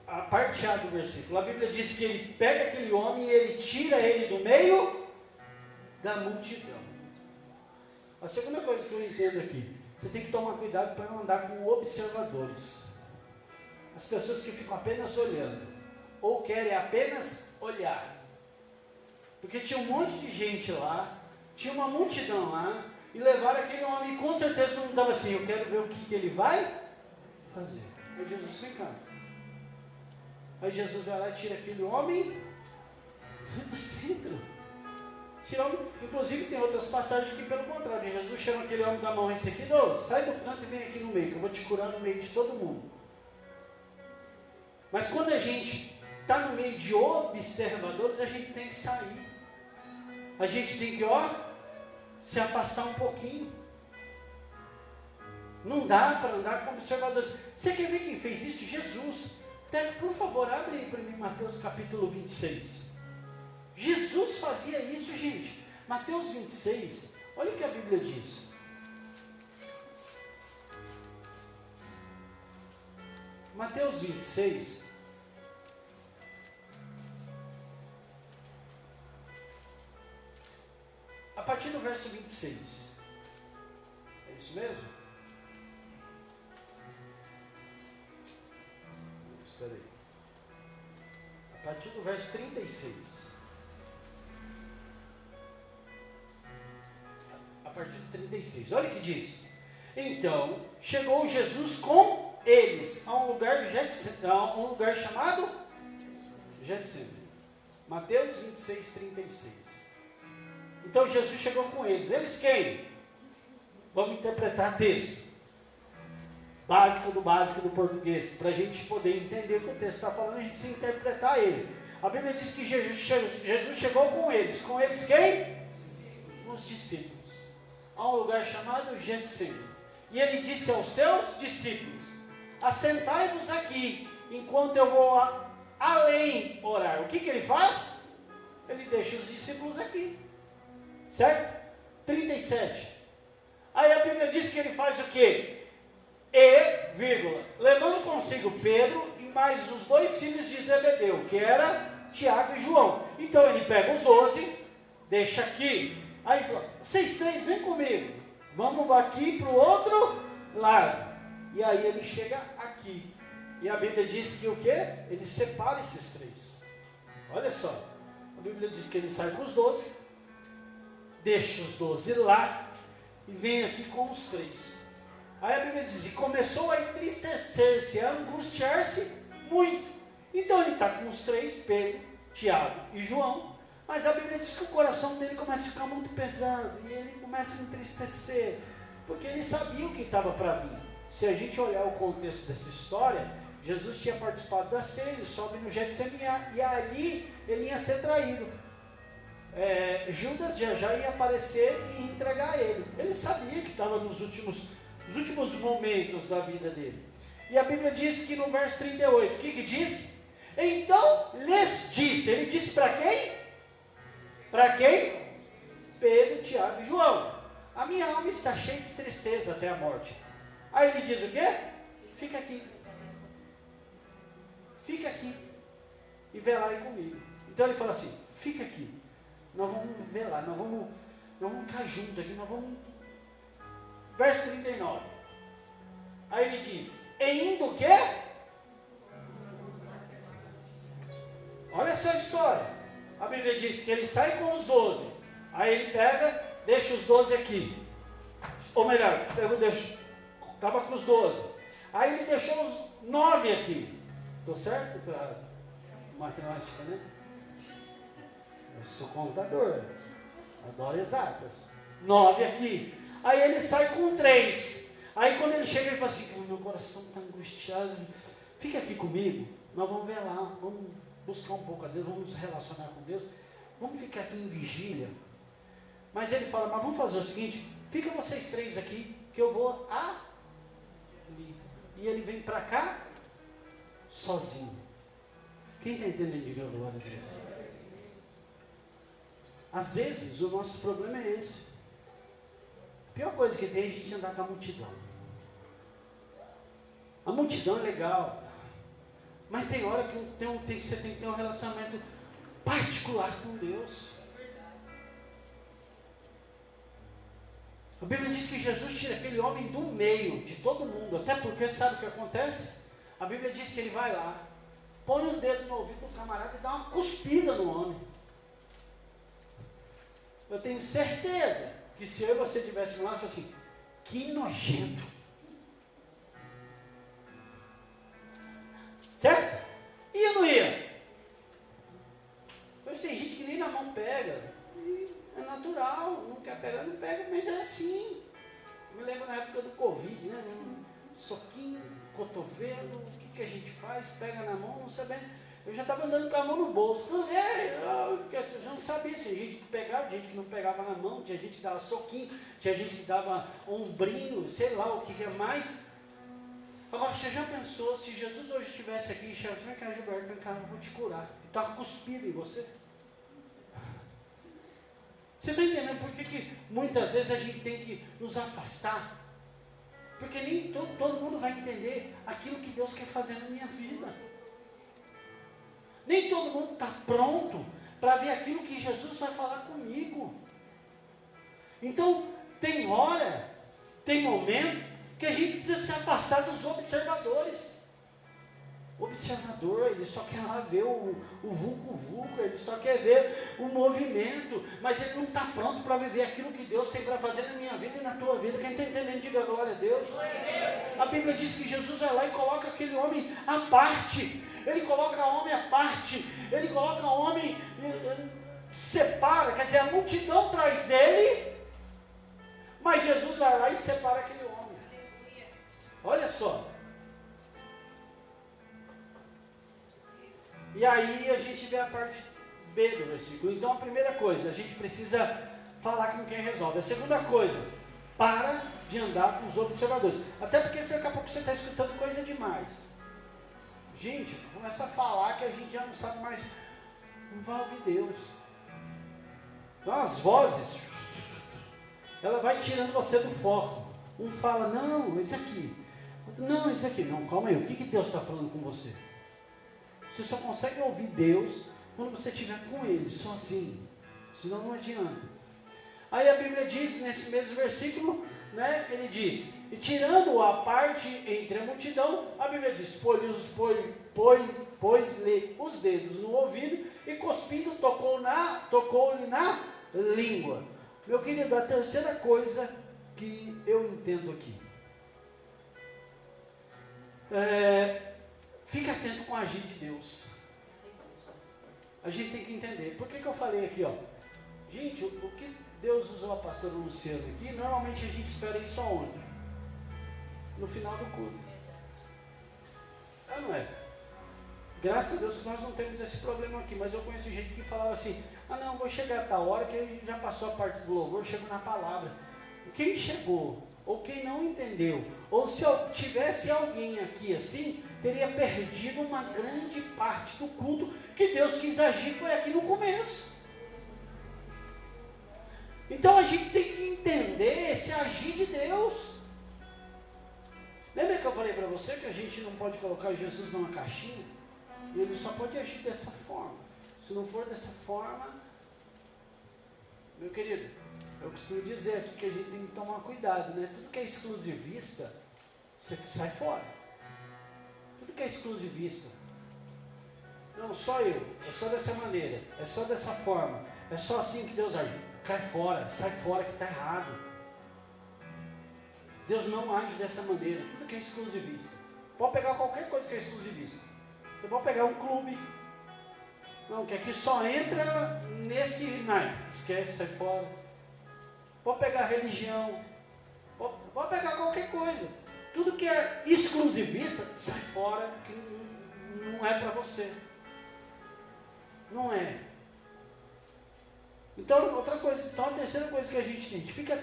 S4: a parte A do versículo, a Bíblia diz que ele pega aquele homem e ele tira ele do meio da multidão. A segunda coisa que eu entendo aqui, você tem que tomar cuidado para não andar com observadores. As pessoas que ficam apenas olhando, ou querem apenas olhar. Porque tinha um monte de gente lá, tinha uma multidão lá, e levaram aquele homem, e com certeza todo mundo estava assim, eu quero ver o que ele vai fazer. Aí Jesus, vem cá. Aí Jesus vai lá e tira aquele homem do centro. Inclusive tem outras passagens que pelo contrário, Jesus chama aquele homem da mão, esse aqui, não, sai do canto e vem aqui no meio, que eu vou te curar no meio de todo mundo. Mas quando a gente está no meio de observadores, a gente tem que sair. A gente tem que, se afastar um pouquinho. Não dá para andar como observadores. Você quer ver quem fez isso? Jesus. Por favor, abre aí para mim Mateus capítulo 26. Jesus fazia isso, gente. Mateus 26, olha o que a Bíblia diz. Mateus 26. A partir do verso 26. É isso mesmo? Espera aí. A partir do verso 36. A partir do 36. Olha o que diz. Então, chegou Jesus com eles a um lugar chamado Getsemane. Mateus 26, 36. Então Jesus chegou com eles. Eles quem? Vamos interpretar texto. Básico do português. Para a gente poder entender o que o texto está falando, a gente precisa interpretar ele. A Bíblia diz que Jesus chegou com eles. Com eles quem? Os discípulos. A um lugar chamado Getsemane. E ele disse aos seus discípulos: assentai-vos aqui, enquanto eu vou além orar. O que ele faz? Ele deixa os discípulos aqui. Certo? 37. Aí a Bíblia diz que ele faz o quê? Levando consigo Pedro e mais os 2 filhos de Zebedeu, que era Tiago e João. Então ele pega os 12, deixa aqui. Aí fala: vocês 3 vem comigo. Vamos aqui para o outro lado. E aí ele chega aqui. E a Bíblia diz que o quê? Ele separa esses 3. Olha só. A Bíblia diz que ele sai com os 12, deixa os 12 lá e vem aqui com os 3. Aí a Bíblia diz: e começou a entristecer-se, a angustiar-se muito. Então ele está com os 3, Pedro, Tiago e João. Mas a Bíblia diz que o coração dele começa a ficar muito pesado. E ele começa a entristecer. Porque ele sabia o que estava para vir. Se a gente olhar o contexto dessa história, Jesus tinha participado da ceia, ele sobe no Getsemane e ali ele ia ser traído. Judas já ia aparecer e entregar ele. Ele sabia que estava nos últimos momentos da vida dele. E a Bíblia diz que no verso 38, o que diz? Então lhes disse. Ele disse para quem? Para quem? Pedro, Tiago e João. A minha alma está cheia de tristeza até a morte. Aí ele diz o quê? Fica aqui. Fica aqui. E velarem comigo. Então ele fala assim: fica aqui. Nós vamos velar, nós vamos ficar juntos aqui, nós vamos... Verso 39. Aí ele diz: e indo o quê? Olha só a história. A Bíblia diz que ele sai com os 12. Aí ele pega, deixa os 12 aqui. Ou melhor, estava com os 12. Aí ele deixou os 9 aqui. Estou certo? Para matemática, né? Eu sou contador. Adoro exatas. 9 aqui. Aí ele sai com 3. Aí quando ele chega, ele fala assim: meu coração está angustiado. Fica aqui comigo. Nós vamos ver lá. Vamos buscar um pouco a Deus. Vamos nos relacionar com Deus. Vamos ficar aqui em vigília. Mas ele fala: mas vamos fazer o seguinte. Fica vocês 3 aqui, que eu vou ali. E ele vem para cá sozinho. Quem está entendendo? Diga glória a Deus. Às vezes o nosso problema é esse. A pior coisa que tem é a gente andar com a multidão. A multidão é legal, mas tem hora que você tem que ter um relacionamento particular com Deus. A Bíblia diz que Jesus tira aquele homem do meio de todo mundo. Até porque sabe o que acontece? A Bíblia diz que ele vai lá, põe o dedo no ouvido do camarada e dá uma cuspida no homem. eu tenho certeza que se eu e você estivéssemos lá, eu falasse assim, que nojento. Certo? E eu não ia. Hoje tem gente que nem na mão pega. E é natural, não quer pegar, não pega, mas é assim. Eu me lembro na época do Covid, né? Soquinho, cotovelo, o que a gente faz? Pega na mão, não sabendo. Eu já estava andando com a mão no bolso. Porque eu já não sabia se a gente pegava, gente que não pegava na mão, tinha gente que dava soquinho, tinha gente que dava ombrinho, sei lá o que é mais. Agora, você já pensou se Jesus hoje estivesse aqui e chamasse, vem cá, Gilberto, vem cá, eu vou te curar. E estava cuspido em você? Você está entendendo por que muitas vezes a gente tem que nos afastar? Porque nem todo mundo vai entender aquilo que Deus quer fazer na minha vida. Nem todo mundo está pronto para ver aquilo que Jesus vai falar comigo. Então, tem hora, tem momento, que a gente precisa se afastar dos observadores. O observador, ele só quer lá ver o vulco-vulco, ele só quer ver o movimento, mas ele não está pronto para viver aquilo que Deus tem para fazer na minha vida e na tua vida. Quem está entendendo, diga glória a Deus. A Bíblia diz que Jesus vai lá e coloca aquele homem à parte. Ele coloca o homem à parte. Ele coloca o homem, separa, quer dizer, a multidão traz ele, mas Jesus vai lá e separa aquele homem. Olha só. E aí a gente vê a parte B do versículo. Então a primeira coisa, a gente precisa falar com quem resolve. A segunda coisa, para de andar com os observadores. Até porque daqui a pouco você está escutando coisa demais. Gente, começa a falar que a gente já não sabe mais. Não vai ouvir Deus. Então as vozes, ela vai tirando você do foco. Um fala, não, isso aqui. Não, isso aqui. Não, calma aí. O que Deus está falando com você? Você só consegue ouvir Deus quando você estiver com Ele, sozinho. Senão não adianta. Aí a Bíblia diz, nesse mesmo versículo, né, ele diz, e tirando a parte entre a multidão, a Bíblia diz, pôs-lhe os dedos no ouvido e cuspindo tocou-lhe na língua. Meu querido, a terceira coisa que eu entendo aqui. Fica atento com o agir de Deus. A gente tem que entender. Por que eu falei aqui, ó? Gente, o que Deus usou a pastora Luciana aqui, normalmente a gente espera isso aonde? No final do culto. Não é? Graças a Deus que nós não temos esse problema aqui, mas eu conheço gente que falava assim, não, vou chegar a tal hora que já passou a parte do louvor, eu chego na palavra. Quem chegou, ou quem não entendeu, ou se tivesse alguém aqui assim, teria perdido uma grande parte do culto que Deus quis agir, foi aqui no começo. Então a gente tem que entender esse agir de Deus. Lembra que eu falei para você que a gente não pode colocar Jesus numa caixinha? E ele só pode agir dessa forma. Se não for dessa forma, meu querido, eu costumo dizer aqui que a gente tem que tomar cuidado, né? Tudo que é exclusivista, você sai fora. Tudo que é exclusivista. Não, só eu, é só dessa maneira, é só dessa forma, é só assim que Deus age. Cai fora, sai fora que está errado. Deus não age dessa maneira. Tudo que é exclusivista. Pode pegar qualquer coisa que é exclusivista. Você pode pegar um clube. Não, que aqui só entra nesse naipe. Esquece, sai fora. Pode pegar religião. Pode pegar qualquer coisa. Tudo que é exclusivista, sai fora, que não é para você. Não é. Então, outra coisa, então a terceira coisa que a gente tem, fica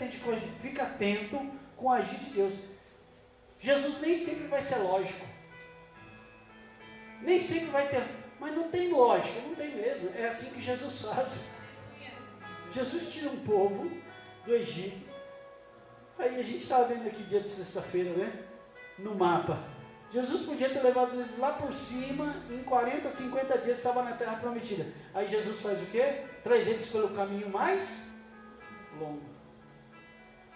S4: atento com o agir de Deus. Jesus nem sempre vai ser lógico. Nem sempre vai ter, mas não tem lógica, não tem mesmo. É assim que Jesus faz. Jesus tira um povo do Egito. Aí a gente estava vendo aqui dia de sexta-feira, né? No mapa. Jesus podia ter levado eles lá por cima, em 40, 50 dias estava na terra prometida. Aí Jesus faz o quê? Traz eles pelo caminho mais longo.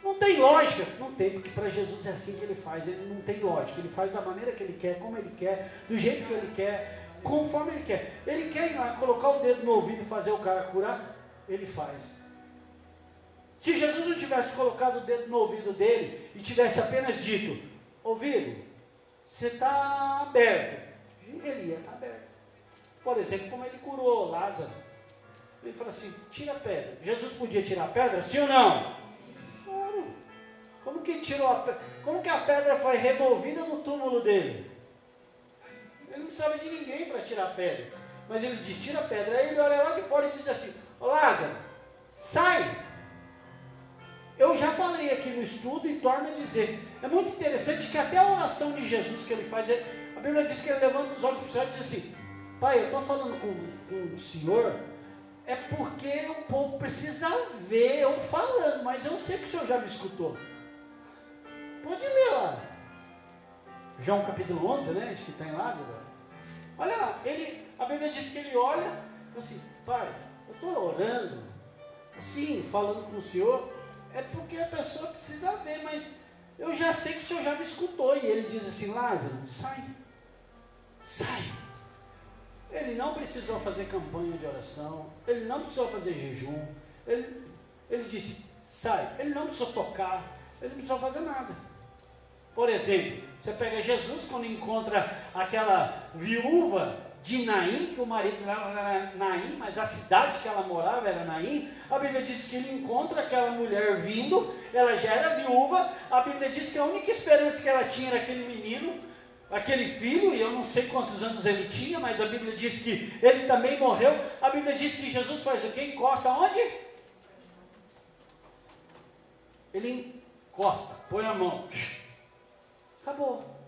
S4: Não tem lógica? Não tem, porque para Jesus é assim que ele faz. Ele não tem lógica. Ele faz da maneira que ele quer, como ele quer, do jeito que ele quer, conforme ele quer. Ele quer ir lá, colocar o dedo no ouvido e fazer o cara curar? Ele faz. Se Jesus não tivesse colocado o dedo no ouvido dele e tivesse apenas dito, ouvido, você está aberto, ele ia estar aberto. Por exemplo, como ele curou Lázaro. Ele falou assim, tira a pedra. Jesus podia tirar a pedra, sim ou não? Claro. Como que tirou a pedra? Como que a pedra foi removida no túmulo dele? Ele não precisava de ninguém para tirar a pedra. Mas ele diz, tira a pedra. Aí ele olha lá de fora e diz assim, ô Lázaro, sai. Eu já falei aqui no estudo e torno a dizer. É muito interessante que até a oração de Jesus que ele faz, a Bíblia diz que ele levanta os olhos para o céu e diz assim, Pai, eu estou falando com o Senhor, é porque o povo precisa ver eu falando, mas eu sei que o Senhor já me escutou. Pode ler lá. João capítulo 11, né? Acho que está em Lázaro. Olha lá, a Bíblia diz que ele olha, assim, Pai, eu estou orando, assim, falando com o Senhor, é porque a pessoa precisa ver, mas eu já sei que o Senhor já me escutou. E ele diz assim, Lázaro, sai, sai. Ele não precisou fazer campanha de oração, ele não precisou fazer jejum, ele disse, sai. Ele não precisou tocar, ele não precisou fazer nada. Por exemplo, você pega Jesus quando encontra aquela viúva de Naim, que o marido dela era Naim, mas a cidade que ela morava era Naim. A Bíblia diz que ele encontra aquela mulher vindo, ela já era viúva. A Bíblia diz que a única esperança que ela tinha era aquele menino, aquele filho, e eu não sei quantos anos ele tinha, mas a Bíblia diz que ele também morreu. A Bíblia diz que Jesus faz o quê? Encosta onde? Ele encosta, põe a mão, acabou.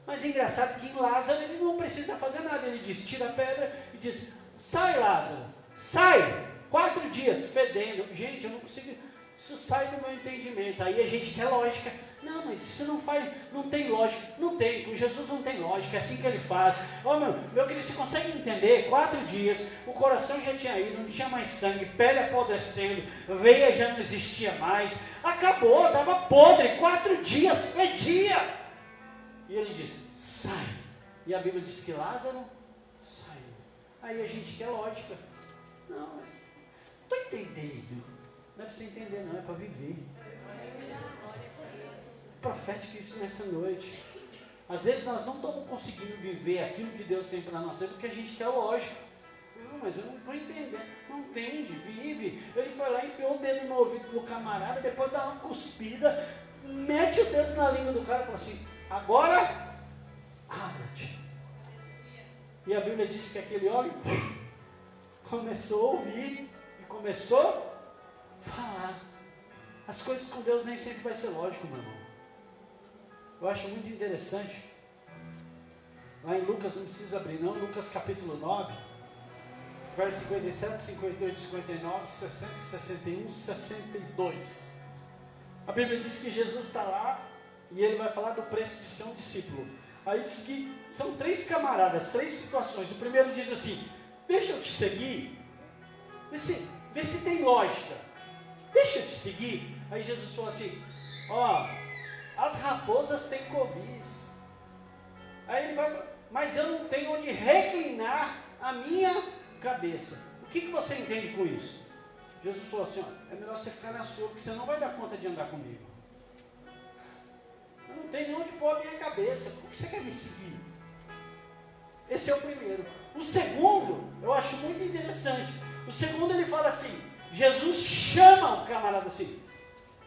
S4: Mas é engraçado que em Lázaro ele não precisa fazer nada. Ele diz, tira a pedra e diz, sai Lázaro, sai, 4 dias, fedendo. Gente, eu não consigo, isso sai do meu entendimento. Aí a gente quer lógica. Não, mas isso não tem lógica. Não tem, com Jesus não tem lógica, é assim que ele faz. Meu querido, você consegue entender? 4 dias, o coração já tinha ido, não tinha mais sangue, pele apodrecendo, veia já não existia mais, acabou, estava podre, 4 dias, fedia. E ele diz, sai. E a Bíblia diz que Lázaro saiu. Aí a gente quer lógica. Não, mas estou entendendo. Não é para você entender, não, é para viver. Profético isso nessa noite. Às vezes nós não estamos conseguindo viver aquilo que Deus tem para nós, porque a gente quer lógica. Não, mas eu não estou entendendo. Não entende, vive. Ele foi lá, enfiou o dedo no ouvido do camarada, depois dá uma cuspida, mete o dedo na língua do cara e fala assim, agora, abra-te. E a Bíblia diz que aquele homem começou a ouvir e começou a falar. As coisas com Deus nem sempre vai ser lógico, meu irmão. Eu acho muito interessante. Lá em Lucas, não precisa abrir não, Lucas capítulo 9, verso 57, 58, 59, 60, 61, 62. A Bíblia diz que Jesus está lá e ele vai falar do preço de ser um discípulo. Aí diz que são 3 camaradas, 3 situações. O primeiro diz assim, deixa eu te seguir, vê se tem lógica, deixa eu te seguir. Aí Jesus falou assim, as raposas têm covis. Aí ele vai falar, mas eu não tenho onde reclinar a minha cabeça. O que você entende com isso? Jesus falou assim, é melhor você ficar na sua, porque você não vai dar conta de andar comigo. Eu não tenho nem onde pôr a minha cabeça. Por que você quer me seguir? Esse é o primeiro. O segundo, eu acho muito interessante. O segundo ele fala assim, Jesus chama o camarada assim,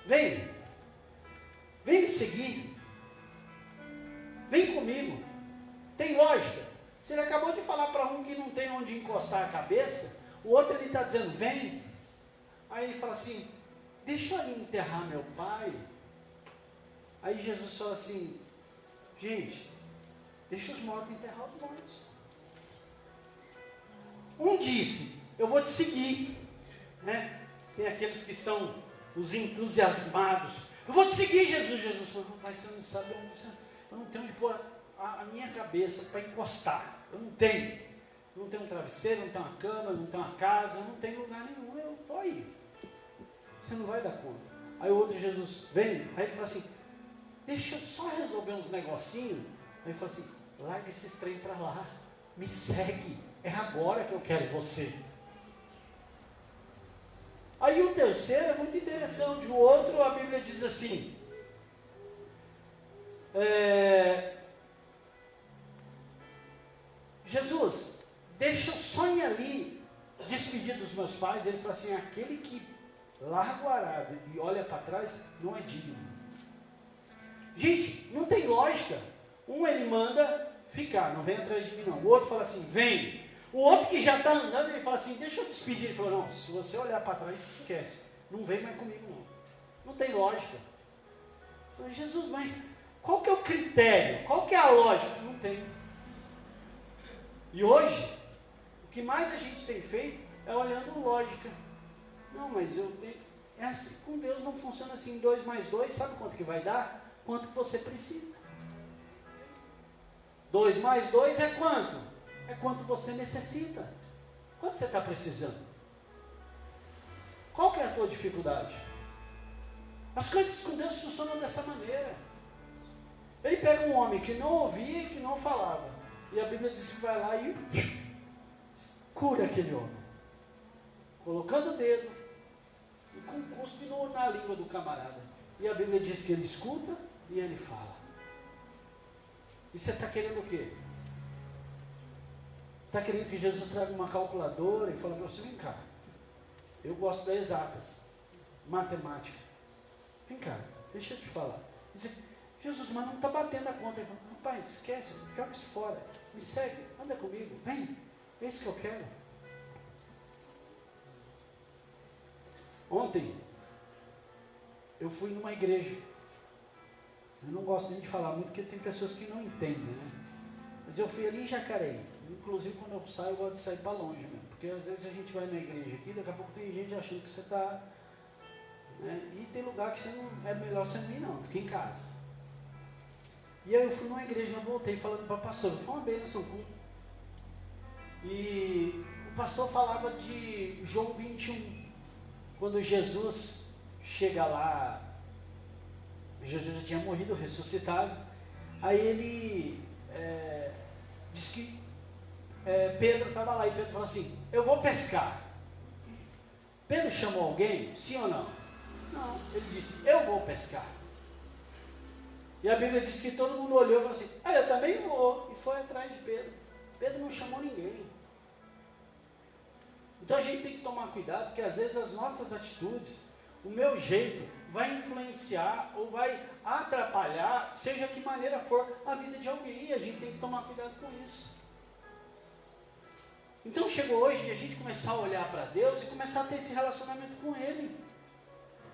S4: vem me seguir, vem comigo, tem lógica. Se ele acabou de falar para um que não tem onde encostar a cabeça, o outro ele está dizendo, vem. Aí ele fala assim, deixa eu ali enterrar meu pai. Aí Jesus fala assim, gente, deixa os mortos enterrar os mortos. Um disse, eu vou te seguir, né? Tem aqueles que são os entusiasmados. Eu vou te seguir, Jesus. Jesus falou, mas você não sabe onde você... Eu não tenho onde pôr a minha cabeça para encostar. Eu não tenho. Não tenho um travesseiro, não tenho uma cama, não tenho uma casa, não tenho lugar nenhum. Eu estou aí. Você não vai dar conta. Aí o outro Jesus vem, aí ele fala assim, deixa eu só resolver uns negocinhos. Aí ele fala assim, larga esses trem para lá, me segue. É agora que eu quero você. Aí o terceiro é muito interessante. O outro, a Bíblia diz assim, Jesus, deixa eu só ir ali, despedir dos meus pais. Ele falou assim, aquele que larga o arado e olha para trás, não é digno. Gente, não tem lógica. Um ele manda ficar, não vem atrás de mim não. O outro fala assim, vem. O outro que já está andando, ele fala assim, deixa eu despedir. Ele falou, não, se você olhar para trás, esquece. Não vem mais comigo não. Não tem lógica. Eu falei, Jesus, mas qual que é o critério? Qual que é a lógica? Não tem. E hoje, o que mais a gente tem feito é olhando lógica. Não, mas eu tenho... É assim, com Deus não funciona assim. 2 mais 2, sabe quanto que vai dar? Quanto que você precisa. 2 mais 2 é quanto? É quanto você necessita. Quanto você está precisando? Qual que é a tua dificuldade? As coisas com Deus funcionam dessa maneira. Ele pega um homem que não ouvia e que não falava. E a Bíblia diz que vai lá e cura aquele homem. Colocando o dedo e com um cuspe na língua do camarada. E a Bíblia diz que ele escuta e ele fala. E você está querendo o quê? Você está querendo que Jesus traga uma calculadora e fale para você, vem cá, eu gosto das exatas, matemática. Vem cá, deixa eu te falar. Diz, Jesus, mas não está batendo a conta. Ele fala, rapaz, esquece, joga isso fora. Me segue, anda comigo, vem, é isso que eu quero. Ontem, eu fui numa igreja. Eu não gosto nem de falar muito, porque tem pessoas que não entendem, né? Mas eu fui ali em Jacareí. Inclusive, quando eu saio, eu gosto de sair para longe mesmo. Porque às vezes a gente vai na igreja aqui, daqui a pouco tem gente achando que você está... Né? E tem lugar que você não, é melhor você não ir não, fica em casa. E aí eu fui numa igreja, eu voltei falando para o pastor, foi uma bênção. E o pastor falava de João 21. Quando Jesus chega lá, Jesus já tinha morrido, ressuscitado. Aí ele diz que Pedro estava lá e Pedro falou assim, eu vou pescar. Pedro chamou alguém, sim ou não? Não, ele disse, eu vou pescar. E a Bíblia diz que todo mundo olhou e falou assim, eu também vou. E foi atrás de Pedro. Pedro não chamou ninguém. Então a gente tem que tomar cuidado, porque às vezes as nossas atitudes, o meu jeito, vai influenciar ou vai atrapalhar, seja que maneira for, a vida de alguém. E a gente tem que tomar cuidado com isso. Então chegou hoje de a gente começar a olhar para Deus e começar a ter esse relacionamento com Ele.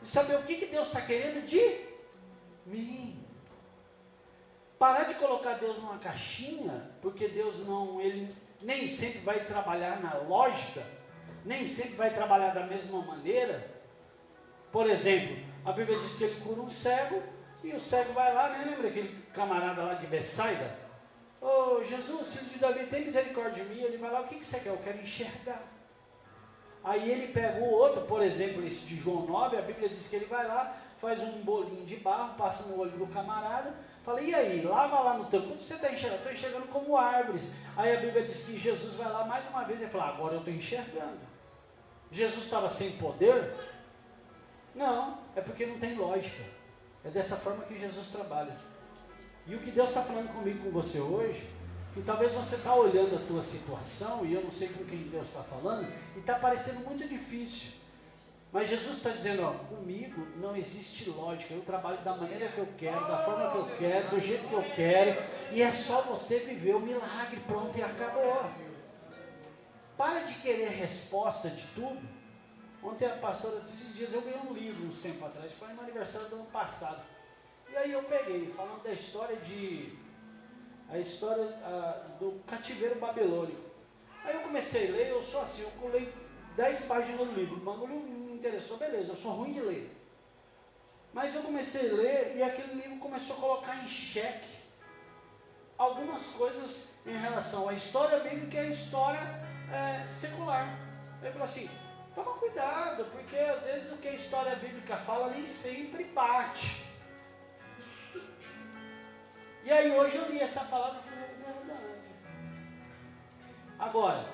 S4: E saber o que Deus está querendo de mim. Parar de colocar Deus numa caixinha, porque Deus não, Ele nem sempre vai trabalhar na lógica, nem sempre vai trabalhar da mesma maneira. Por exemplo, a Bíblia diz que Ele cura um cego, e o cego vai lá, né? Lembra aquele camarada lá de Betsaida? Ô Jesus, filho de Davi, tem misericórdia de mim. Ele vai lá, o que você quer? Eu quero enxergar. Aí ele pega o outro, por exemplo, esse de João 9, a Bíblia diz que ele vai lá, faz um bolinho de barro, passa no olho do camarada, fala, e aí, lava lá no tampo, onde você está enxergando? Estou enxergando como árvores. Aí a Bíblia diz que Jesus vai lá mais uma vez e fala, agora eu estou enxergando. Jesus estava sem poder? Não, é porque não tem lógica. É dessa forma que Jesus trabalha. E o que Deus está falando comigo, com você hoje, que talvez você está olhando a tua situação, e eu não sei com quem Deus está falando, e está parecendo muito difícil. Mas Jesus está dizendo, ó, comigo não existe lógica, eu trabalho da maneira que eu quero, da forma que eu quero, do jeito que eu quero, e é só você viver o milagre, pronto, e acabou. Para de querer resposta de tudo. Ontem a pastora, esses dias eu ganhei um livro, uns tempos atrás, foi no aniversário do ano passado. E aí eu peguei, falando da história do cativeiro babilônico. Aí eu comecei a ler, eu sou assim, eu colei 10 páginas do livro, o bagulho me interessou, beleza, eu sou ruim de ler. Mas eu comecei a ler e aquele livro começou a colocar em xeque algumas coisas em relação à história bíblica e à história secular. Ele falou assim, toma cuidado, porque às vezes o que a história bíblica fala nem sempre bate. E aí hoje eu li essa palavra e falei, é verdade. Agora,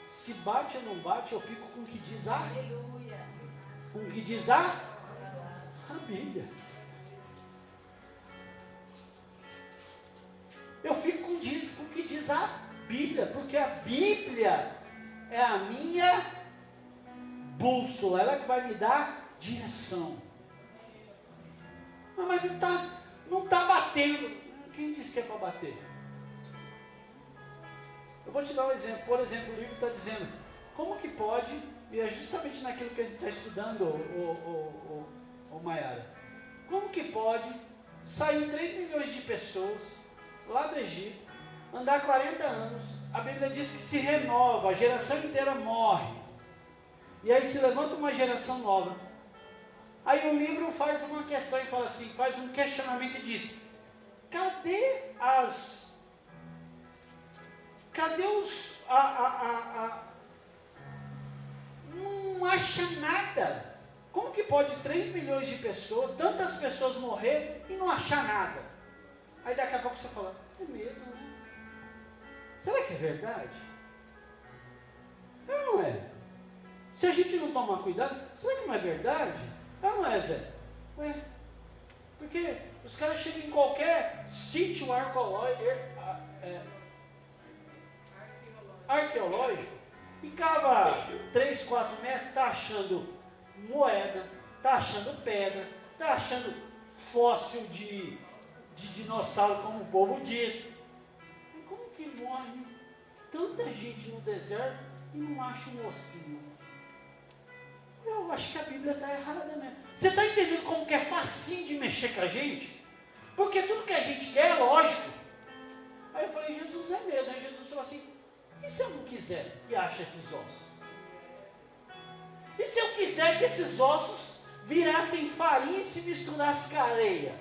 S4: se bate ou não bate, eu fico com o que diz a com o que diz a Bíblia. Eu fico com o que diz a Bíblia, porque a Bíblia é a minha bússola, ela que vai me dar direção. Mas não está batendo. Quem disse que é para bater? Eu vou te dar um exemplo. Por exemplo, o livro está dizendo, como que pode, e é justamente naquilo que a gente está estudando, o Maiara, como que pode sair 3 milhões de pessoas lá do Egito, andar 40 anos, a Bíblia diz que se renova, a geração inteira morre, e aí se levanta uma geração nova. Aí o livro faz uma questão e fala assim, faz um questionamento e diz, cadê os, não acha nada. Como que pode 3 milhões de pessoas, tantas pessoas morrer e não achar nada? Aí daqui a pouco você fala, é mesmo, né? Será que é verdade? Não é. Se a gente não tomar cuidado, será que não é verdade? Não é, Zé? Ué, porque os caras chegam em qualquer sítio arqueológico e cava 3, 4 metros, está achando moeda, está achando pedra, está achando fóssil de dinossauro, como o povo diz. E como que morre tanta gente no deserto e não acha um ossinho? Eu acho que a Bíblia está errada mesmo. Você está entendendo como que é facinho de mexer com a gente? Porque tudo que a gente quer é lógico. Aí eu falei, Jesus é mesmo. Aí Jesus falou assim, e se eu não quiser que ache esses ossos? E se eu quiser que esses ossos virassem farinha e se misturassem com areia?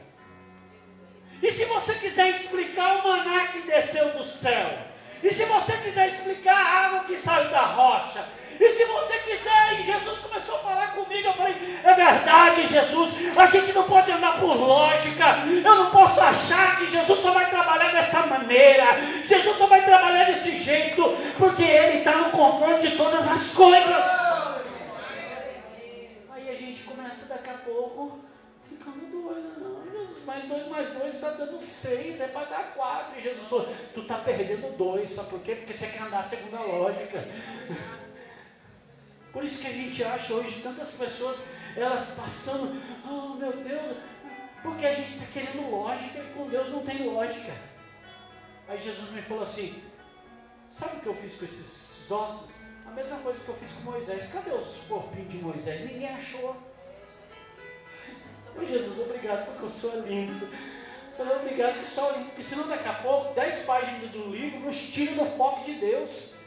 S4: E se você quiser explicar o maná que desceu do céu? E se você quiser explicar a água que saiu da rocha? E se você quiser, e Jesus começou a falar comigo, eu falei, é verdade, Jesus, a gente não pode andar por lógica, eu não posso achar que Jesus só vai trabalhar dessa maneira, Jesus só vai trabalhar desse jeito, porque Ele está no controle de todas as coisas. Aí a gente começa daqui a pouco, ficando doido, não, Jesus, mais 2 está dando 6, é para dar 4, e Jesus falou, tu está perdendo 2, sabe por quê? Porque você quer andar segundo a lógica. Por isso que a gente acha hoje tantas pessoas, elas passando, oh meu Deus, porque a gente está querendo lógica e com Deus não tem lógica. Aí Jesus me falou assim, sabe o que eu fiz com esses ossos? A mesma coisa que eu fiz com Moisés. Cadê os corpinhos de Moisés? Ninguém achou. Ô Jesus, obrigado porque o Senhor é lindo. Obrigado porque o Senhor é lindo. Porque senão daqui a pouco, 10 páginas do livro nos tiram do foco de Deus.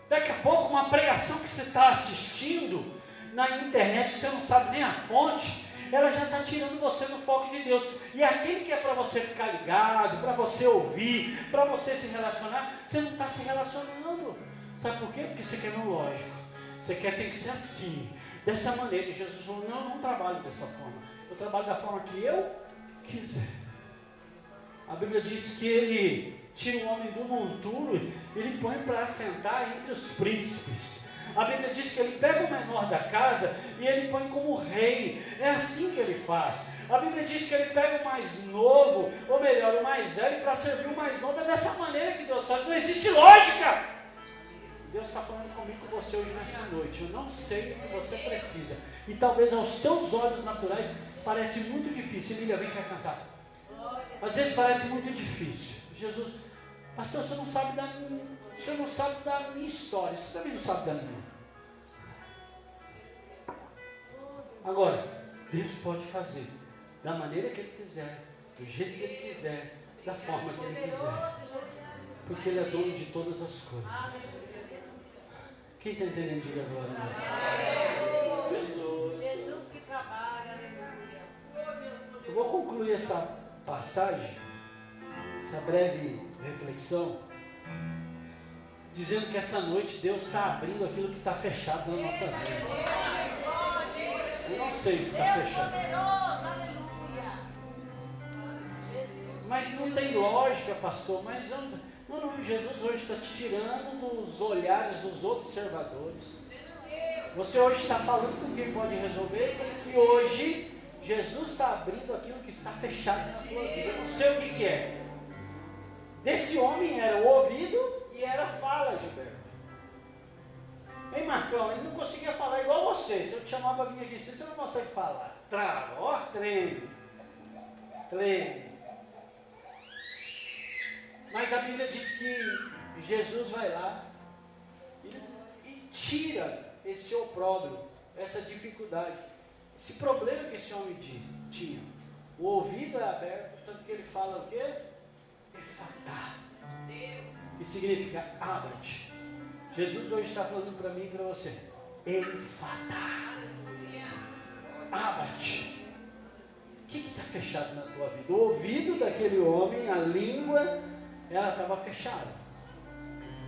S4: Daqui a pouco, uma pregação que você está assistindo na internet, que você não sabe nem a fonte, ela já está tirando você do foco de Deus. E aquilo que é para você ficar ligado, para você ouvir, para você se relacionar, você não está se relacionando. Sabe por quê? Porque você quer no lógico. Você tem que ser assim, dessa maneira. E Jesus falou, não, eu não trabalho dessa forma. Eu trabalho da forma que eu quiser. A Bíblia diz que Ele tira o homem do monturo, Ele põe para assentar entre os príncipes. A Bíblia diz que Ele pega o menor da casa e Ele põe como rei. É assim que Ele faz. A Bíblia diz que Ele pega o mais novo, ou melhor, o mais velho, para servir o mais novo. É dessa maneira que Deus faz. Não existe lógica. Deus está falando comigo, com você hoje nessa noite. Eu não sei o que você precisa. E talvez aos teus olhos naturais parece muito difícil. Emília, vem cá cantar. Às vezes parece muito difícil. Jesus, pastor, você não sabe da minha história. Você também não sabe da minha. Agora, Deus pode fazer da maneira que Ele quiser, do jeito que Ele quiser, da forma que Ele quiser. Porque Ele é dono de todas as coisas. Quem está entendendo, diga glória a Deus.
S2: Jesus que trabalha, aleluia.
S4: Eu vou concluir essa passagem, essa breve reflexão, dizendo que essa noite Deus está abrindo aquilo que está fechado na nossa vida. Eu não sei o que está fechado. Mas não tem lógica, pastor. Mas não, Jesus hoje está te tirando dos olhares dos observadores. Você hoje está falando com quem pode resolver e hoje Jesus está abrindo aquilo que está fechado na tua vida. Eu não sei o que é. Desse homem era o ouvido e era a fala, Gilberto. Ei, Marcão, ele não conseguia falar igual você. Se eu te chamar para vir aqui, você não consegue falar. Trava, ó, treme. Mas a Bíblia diz que Jesus vai lá e tira esse opróbrio, essa dificuldade, esse problema que esse homem tinha. O ouvido é aberto, tanto que ele fala o quê? Efatá, que significa abre-te. Jesus hoje está falando para mim e para você, Efatá, abre-te. O que está fechado na tua vida? O ouvido daquele homem, a língua, ela estava fechada.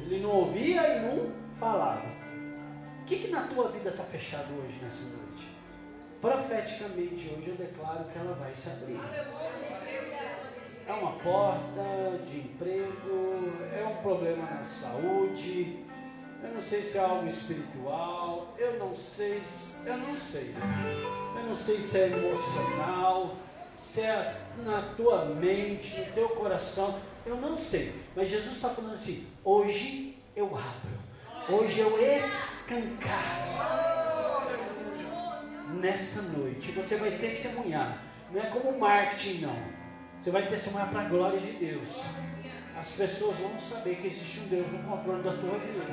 S4: Ele não ouvia e não falava. O que na tua vida está fechado hoje, nessa noite? Profeticamente, hoje eu declaro que ela vai se abrir. É uma porta de emprego, é um problema na saúde, eu não sei se é algo espiritual, eu não sei se é emocional, se é na tua mente, no teu coração, eu não sei. Mas Jesus está falando assim, hoje eu abro, hoje eu escancaro. Nessa noite você vai testemunhar, não é como marketing não, você vai testemunhar para a glória de Deus. As pessoas vão saber que existe um Deus no controle da tua vida.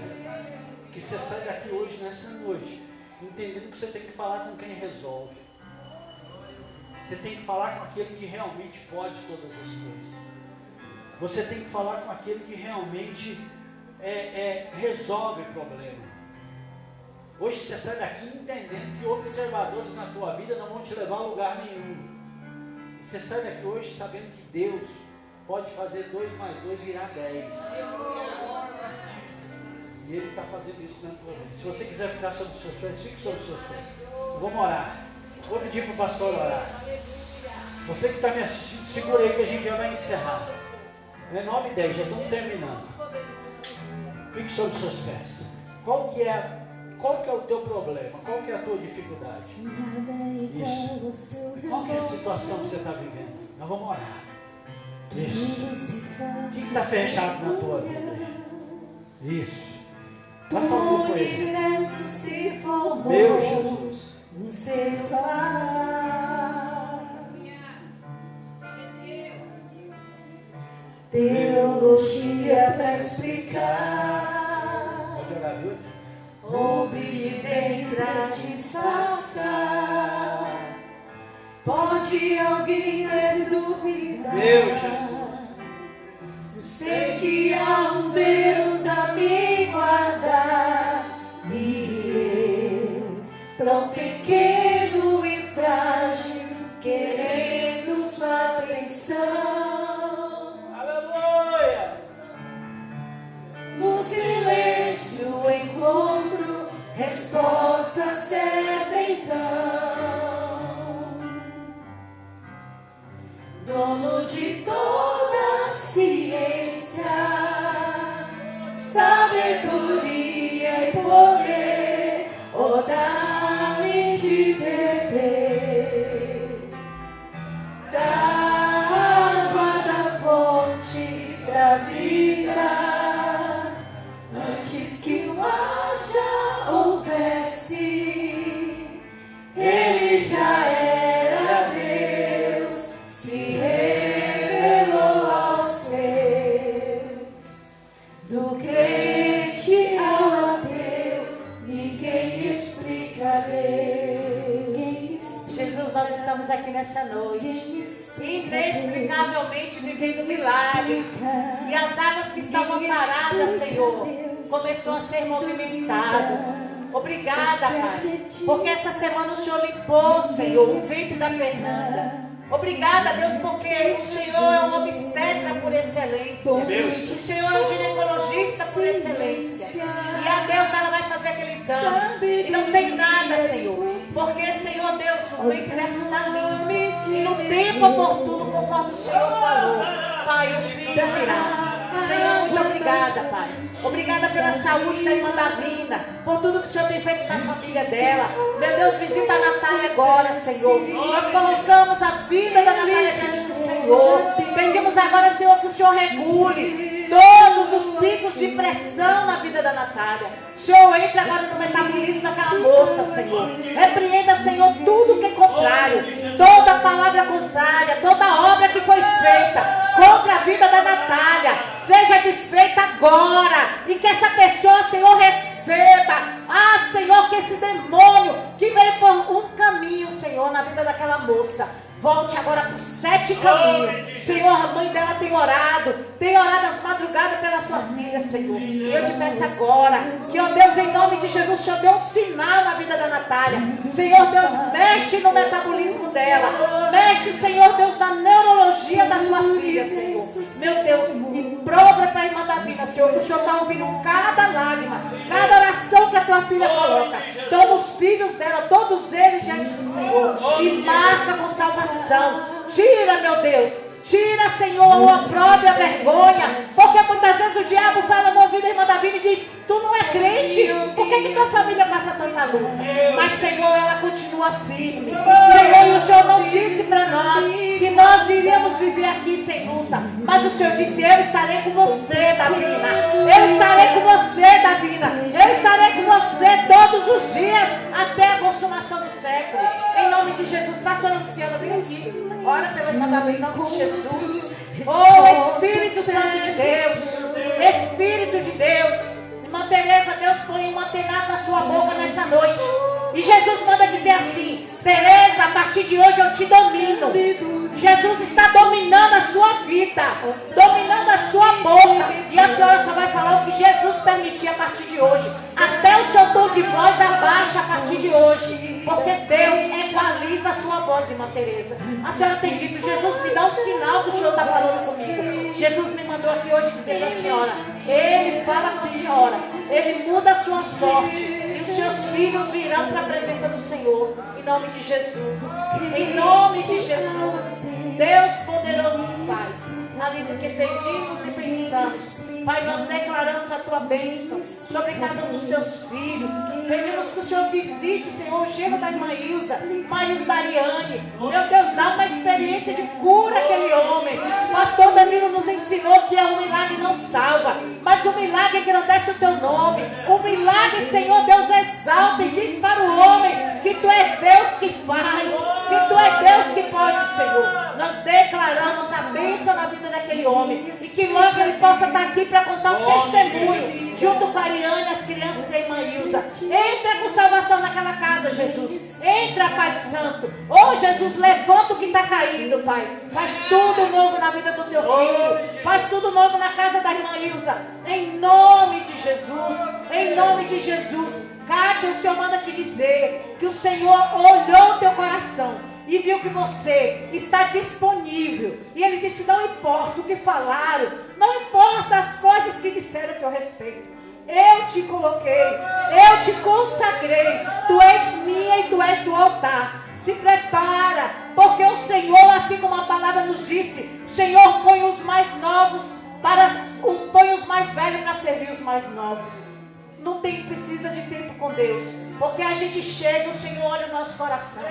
S4: Que você sai daqui hoje, nessa noite, entendendo que você tem que falar com quem resolve. Você tem que falar com aquele que realmente pode todas as coisas. Você tem que falar com aquele que realmente resolve o problema. Hoje você sai daqui entendendo que observadores na tua vida não vão te levar a lugar nenhum. E você sai daqui hoje sabendo que Deus pode fazer 2 mais 2 virar 10. E Ele está fazendo isso na tua vida. Se você quiser ficar sobre os seus pés, fique sobre os seus pés. Vamos orar. Vou pedir para o pastor orar. Você que está me assistindo, segura aí que a gente já vai encerrar. É 9h10, já estamos terminando. Fique sobre os seus pés. Qual que é o teu problema? Qual que é a tua dificuldade? Isso. Qual que é a situação que você está vivendo? Nós vamos orar. Isso. O que está fechado na tua vida? Isso. Vai falando com Ele. Meu Jesus.
S2: Teologia para explicar.
S4: Pode orar, viu?
S2: Ouve bem para disfarçar. Pode alguém duvidar?
S4: Meu Jesus.
S2: Sei que há um Deus a me guardar. E eu, tão pequeno e frágil, querendo sua atenção.
S4: Aleluia!
S2: No silêncio encontro resposta certa então. Dono de toda ciência, sabedoria e poder, oh, dá-me de beber da água da fonte da vida, antes que o haja houvesse, Ele já era Deus, se revelou aos seus. Do crente ao ateu, ninguém explica Deus.
S5: Jesus, nós estamos aqui nessa noite, inexplicavelmente vivendo milagres, e as águas que estavam paradas, Senhor, começou a ser movimentadas. Obrigada, Pai, porque essa semana o Senhor limpou, Senhor, o ventre da Fernanda. Obrigada, Deus, porque o Senhor é um obstetra por excelência. O Senhor é um ginecologista por excelência. E a Deus, ela vai fazer aquele exame. E não tem nada, Senhor. Porque, Senhor Deus, o ventre dela está limpo. E no tempo oportuno, conforme o Senhor falou, Pai, o filho virá. Senhor, muito obrigada, Pai. Obrigada pela saúde da irmã Davina, por tudo que o Senhor tem feito na família dela. Meu Deus, visita a Natália agora, Senhor. Nós colocamos a vida da Natália diante do Senhor. Pedimos agora, Senhor, que o Senhor regule todos os picos de pressão na vida da Natália. Senhor, entra agora no metabolismo daquela moça, Senhor. Repreenda, Senhor, tudo que é contrário, toda palavra contrária, toda obra que foi feita contra a vida da Natália, seja desfeita agora. E que essa pessoa, Senhor, receba. Ah, Senhor, que esse demônio que veio por um caminho, Senhor, na vida daquela moça, volte agora para os 7 caminhos. Senhor, a mãe dela tem orado às madrugadas pela sua filha, Senhor. E eu te peço agora que, ó Deus, em nome de Jesus, o Senhor dê um sinal na vida da Natália. Senhor Deus, mexe no metabolismo dela. Mexe, Senhor Deus, na neurologia da tua filha, Senhor. Meu Deus, e prova para a irmã Davina, Senhor, que o Senhor está ouvindo cada lágrima, cada oração que a tua filha coloca. Toma os filhos dela, todos eles diante do Senhor, e marca com salvação. Tira, meu Deus, tira, Senhor, a própria vergonha, porque muitas vezes o diabo fala no ouvido da irmã Davina e diz: tu não é crente, por que tua família passa tanta luta? Mas, Senhor, ela continua firme. Senhor, e o Senhor não disse para nós que nós iríamos viver aqui sem luta, mas o Senhor disse: eu estarei com você, Davina. Eu estarei com você, Davina. Eu estarei com você todos os dias até a consumação do século. Em nome de Jesus, pastor Luciano, vem aqui. Ora pela irmã Davina, em nome de Jesus. Oh, Espírito Santo de Deus, Espírito de Deus. Irmã Tereza, Deus põe uma tenaz na sua boca nessa noite. E Jesus manda dizer assim: Tereza, a partir de hoje eu te domino. Jesus está dominando a sua vida, dominando a sua boca. E a senhora só vai falar o que Jesus permitir a partir de hoje. Até o seu tom de voz abaixa a partir de hoje. Porque Deus equaliza a sua voz, irmã Tereza. A senhora tem dito: Jesus, me dá um sinal que o Senhor está falando comigo. Jesus me mandou aqui hoje dizer para a senhora: Ele fala com a senhora, Ele muda a sua sorte, e os seus filhos virão para a presença do Senhor. Em nome de Jesus. Em nome de Jesus. Deus poderoso que faz. Ali do que pedimos e pensamos, Pai, nós declaramos a tua bênção sobre cada um dos teus filhos. Pedimos que o Senhor visite, Senhor, o genro da irmã Ilza, marido da Ariane. Meu Deus, dá uma experiência de cura àquele homem. Pastor Danilo nos ensinou que um milagre não salva, mas o milagre engrandece o teu nome. O milagre, Senhor Deus, exalta e diz para o homem que tu és Deus que faz, que tu és Deus que pode, Senhor. Nós declaramos a bênção na vida daquele homem, e que logo ele possa estar aqui para contar um testemunho, junto com a Ariane, as crianças e a irmã Ilza. Entra com salvação naquela casa, Jesus. Entra, Pai Santo. Oh, Jesus, levanta o que está caído, Pai. Faz tudo novo na vida do teu filho. Faz tudo novo na casa da irmã Ilza. Em nome de Jesus. Em nome de Jesus. Kátia, o Senhor manda te dizer que o Senhor olhou o teu coração e viu que você está disponível. E Ele disse: não importa o que falaram, não importa as coisas que disseram a teu respeito. Eu te coloquei, eu te consagrei. Tu és minha e tu és do altar. Se prepara, porque o Senhor, assim como a palavra nos disse, o Senhor põe os mais novos põe os mais velhos para servir os mais novos. Não precisa de tempo com Deus, porque a gente chega, o Senhor olha o nosso coração.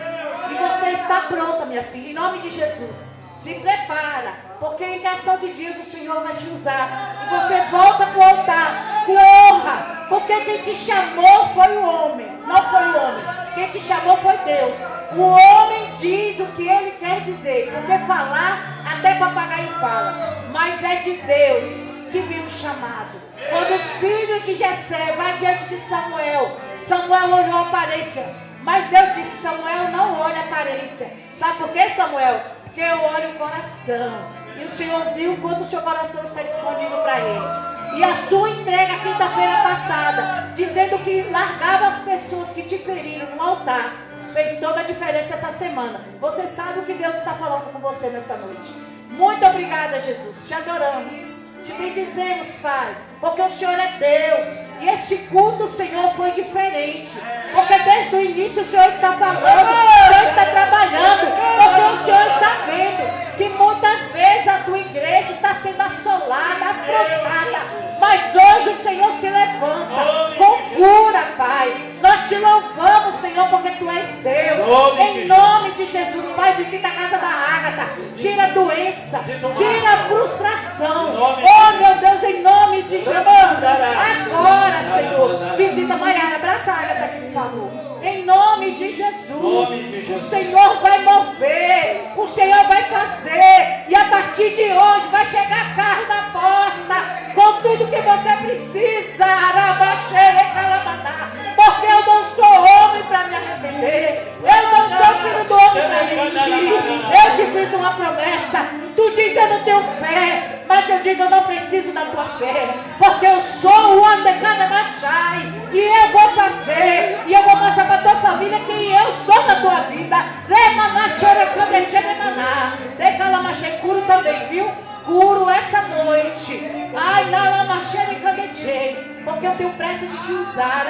S5: E você está pronta, minha filha, em nome de Jesus. Se prepara, porque em questão de dias o Senhor vai te usar. E você volta para o altar com honra, porque quem te chamou foi o homem, não foi o homem. Quem te chamou foi Deus. O homem diz o que ele quer dizer, porque falar, até papagaio fala, mas é de Deus que vem o chamado. Quando os filhos de Jessé vai diante de Samuel, Samuel olhou a aparência, mas Deus disse: Samuel, não olha a aparência. Sabe por quê, Samuel? Porque eu olho o coração. E o Senhor viu quanto o seu coração está disponível para Ele. E a sua entrega quinta-feira passada, dizendo que largava as pessoas que te feriram no altar, fez toda a diferença essa semana. Você sabe o que Deus está falando com você nessa noite. Muito obrigada, Jesus. Te adoramos. Te bendizemos, Pai, porque o Senhor é Deus. E este culto, Senhor, foi diferente. Porque desde o início o Senhor está falando, o Senhor está trabalhando, porque o Senhor está vendo que muitas vezes a tua igreja está sendo assolada, afrontada. Mas hoje o Senhor Tu és Deus. Em nome de Jesus, Pai, visita a casa da Ágata. Tira a doença, tira a frustração. Oh, meu Deus, em nome de Jesus. Agora, Senhor, visita a Maiara. Abraça a Ágata aqui, por favor. Em nome de Jesus, o Senhor vai mover, o Senhor vai fazer, e a partir de hoje vai chegar carro na porta, com tudo que você precisa, porque eu não sou homem para me arrepender, eu não sou filho do homem para mentir, eu te fiz uma promessa, tu diz eu não tenho fé, mas eu digo eu não preciso da tua fé, porque eu sou o Andecana Machai, e eu vou fazer, e eu vou mostrar para a tua família quem eu sou na tua vida. Curo também, viu? Curo essa noite. Ai, porque eu tenho pressa de te usar.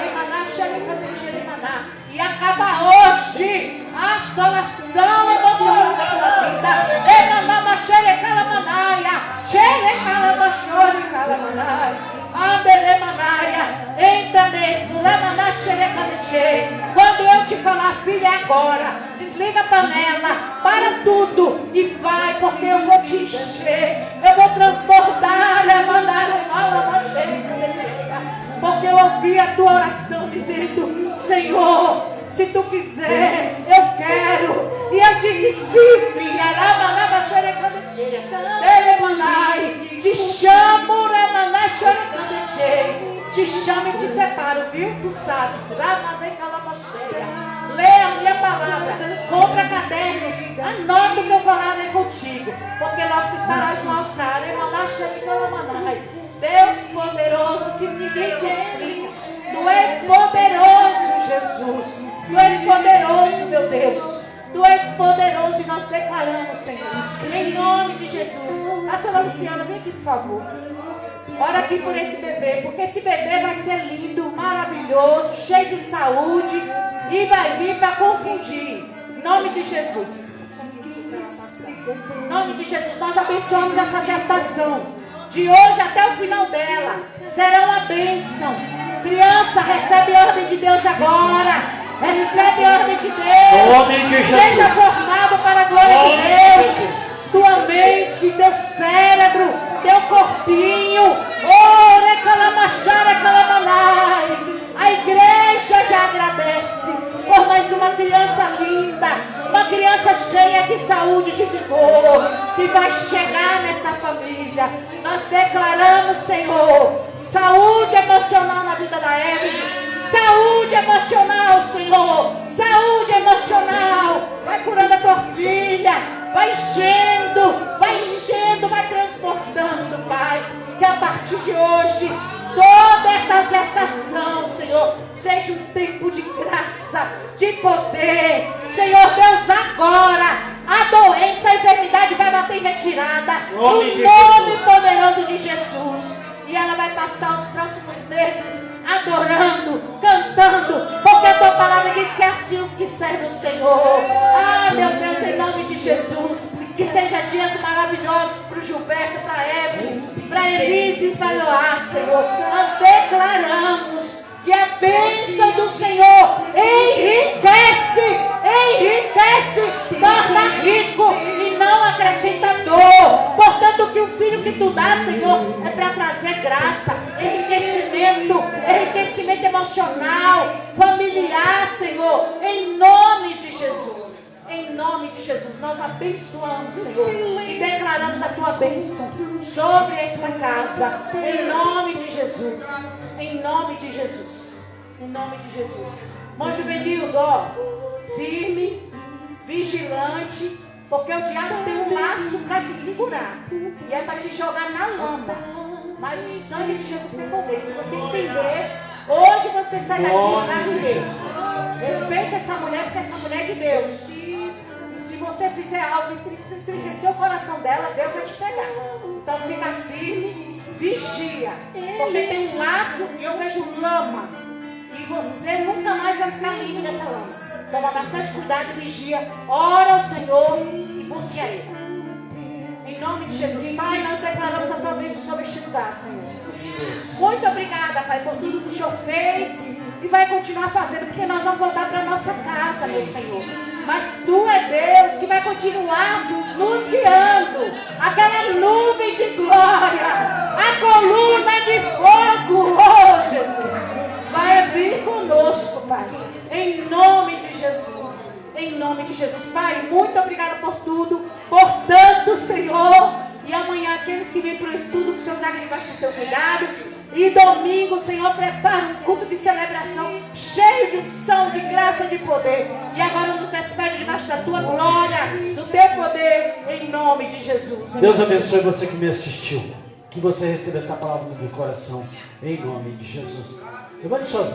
S5: E acaba hoje a assolação emocional da tua vida. Entra mesmo. Quando eu te falar, filha, é agora. Desliga a panela, para tudo e vai, porque eu vou te encher. Eu vou transbordar, porque eu ouvi a tua oração dizendo: Senhor, se tu quiser, eu quero. E eu disse: sim, filha. Te chamo, te chamo e te separo, viu? Tu sabes. Leia a minha palavra, compra cadernos, anota o que eu falar contigo, porque logo tu estarás no altar. Deus poderoso, que ninguém te explica. Tu és poderoso, Jesus. Tu és poderoso, meu Deus. Tu és poderoso, e nós declaramos, Senhor, em nome de Jesus. A senhora Luciana, vem aqui, por favor. Ora aqui por esse bebê, porque esse bebê vai ser lindo, maravilhoso, cheio de saúde, e vai vir para confundir. Em nome de Jesus. Em nome de Jesus, nós abençoamos essa gestação. De hoje até o final dela, será uma bênção. Criança, recebe a ordem de Deus agora. Recebe a ordem de Deus. Seja formado para a glória de Deus. Tua mente, teu cérebro, teu corpinho. A igreja já agradece por mais uma criança linda, uma criança cheia de saúde, de vigor, que vai chegar nessa família. Nós declaramos, Senhor, saúde emocional na vida da Evelyn. Saúde emocional, Senhor. Saúde emocional. Vai curando a tua filha. Vai enchendo, vai transportando, Pai. Que a partir de hoje, toda essa gestação, Senhor, seja um tempo de graça, de poder. Senhor Deus, agora a doença, a enfermidade vai bater em retirada. No nome poderoso de Jesus. E ela vai passar os próximos meses adorando, cantando, porque a tua palavra diz que é assim os que servem o Senhor. Ah, meu Deus, em nome de Jesus, que seja dias maravilhosos para o Gilberto, para a Evelyn, para a Elise e para a Eloá, Senhor. Nós declaramos que a bênção do Senhor enriquece, torna rico e não acrescenta dor. Portanto, que o filho que tu dá, Senhor, é para trazer graça, enriquecimento emocional, familiar, Senhor, em nome de Jesus. Em nome de Jesus, nós abençoamos, Senhor, e declaramos a tua bênção sobre esta casa, em nome de Jesus, em nome de Jesus, em nome de Jesus. Mãe Juvenildo, ó, firme, vigilante, porque o diabo tem um laço para te segurar, e é para te jogar na lama, mas o sangue de Jesus tem poder. Se você entender, hoje você sai daqui para Deus. Respeite essa mulher, porque essa mulher é de Deus. Se você fizer algo e entristecer o coração dela, Deus vai te pegar. Então fica firme, vigia. Porque tem um laço e eu vejo lama. E você nunca mais vai ficar livre dessa lama. Toma bastante cuidado e vigia. Ora ao Senhor e busque a Ele. Em nome de Jesus. Pai, nós declaramos a tua bênção sobre este lugar, Senhor. Muito obrigada, Pai, por tudo que o Senhor fez e vai continuar fazendo, porque nós vamos voltar para a nossa casa, meu Senhor. Mas Tu é Deus que vai continuar nos guiando. Aquela nuvem de glória, a coluna de fogo, oh Jesus, vai vir conosco, Pai, em nome de Jesus. Em nome de Jesus, Pai, muito obrigada por tudo, por tanto, Senhor. E amanhã, aqueles que vêm para o estudo, que o Senhor traga debaixo do Teu cuidado. E domingo, Senhor, prepara um culto de celebração, cheio de unção, de graça, de poder. E agora nos despede debaixo da Tua glória, do Teu poder, em nome de Jesus.
S4: Deus abençoe você que me assistiu. Que você receba essa palavra no meu coração, em nome de Jesus. Levante suas mãos.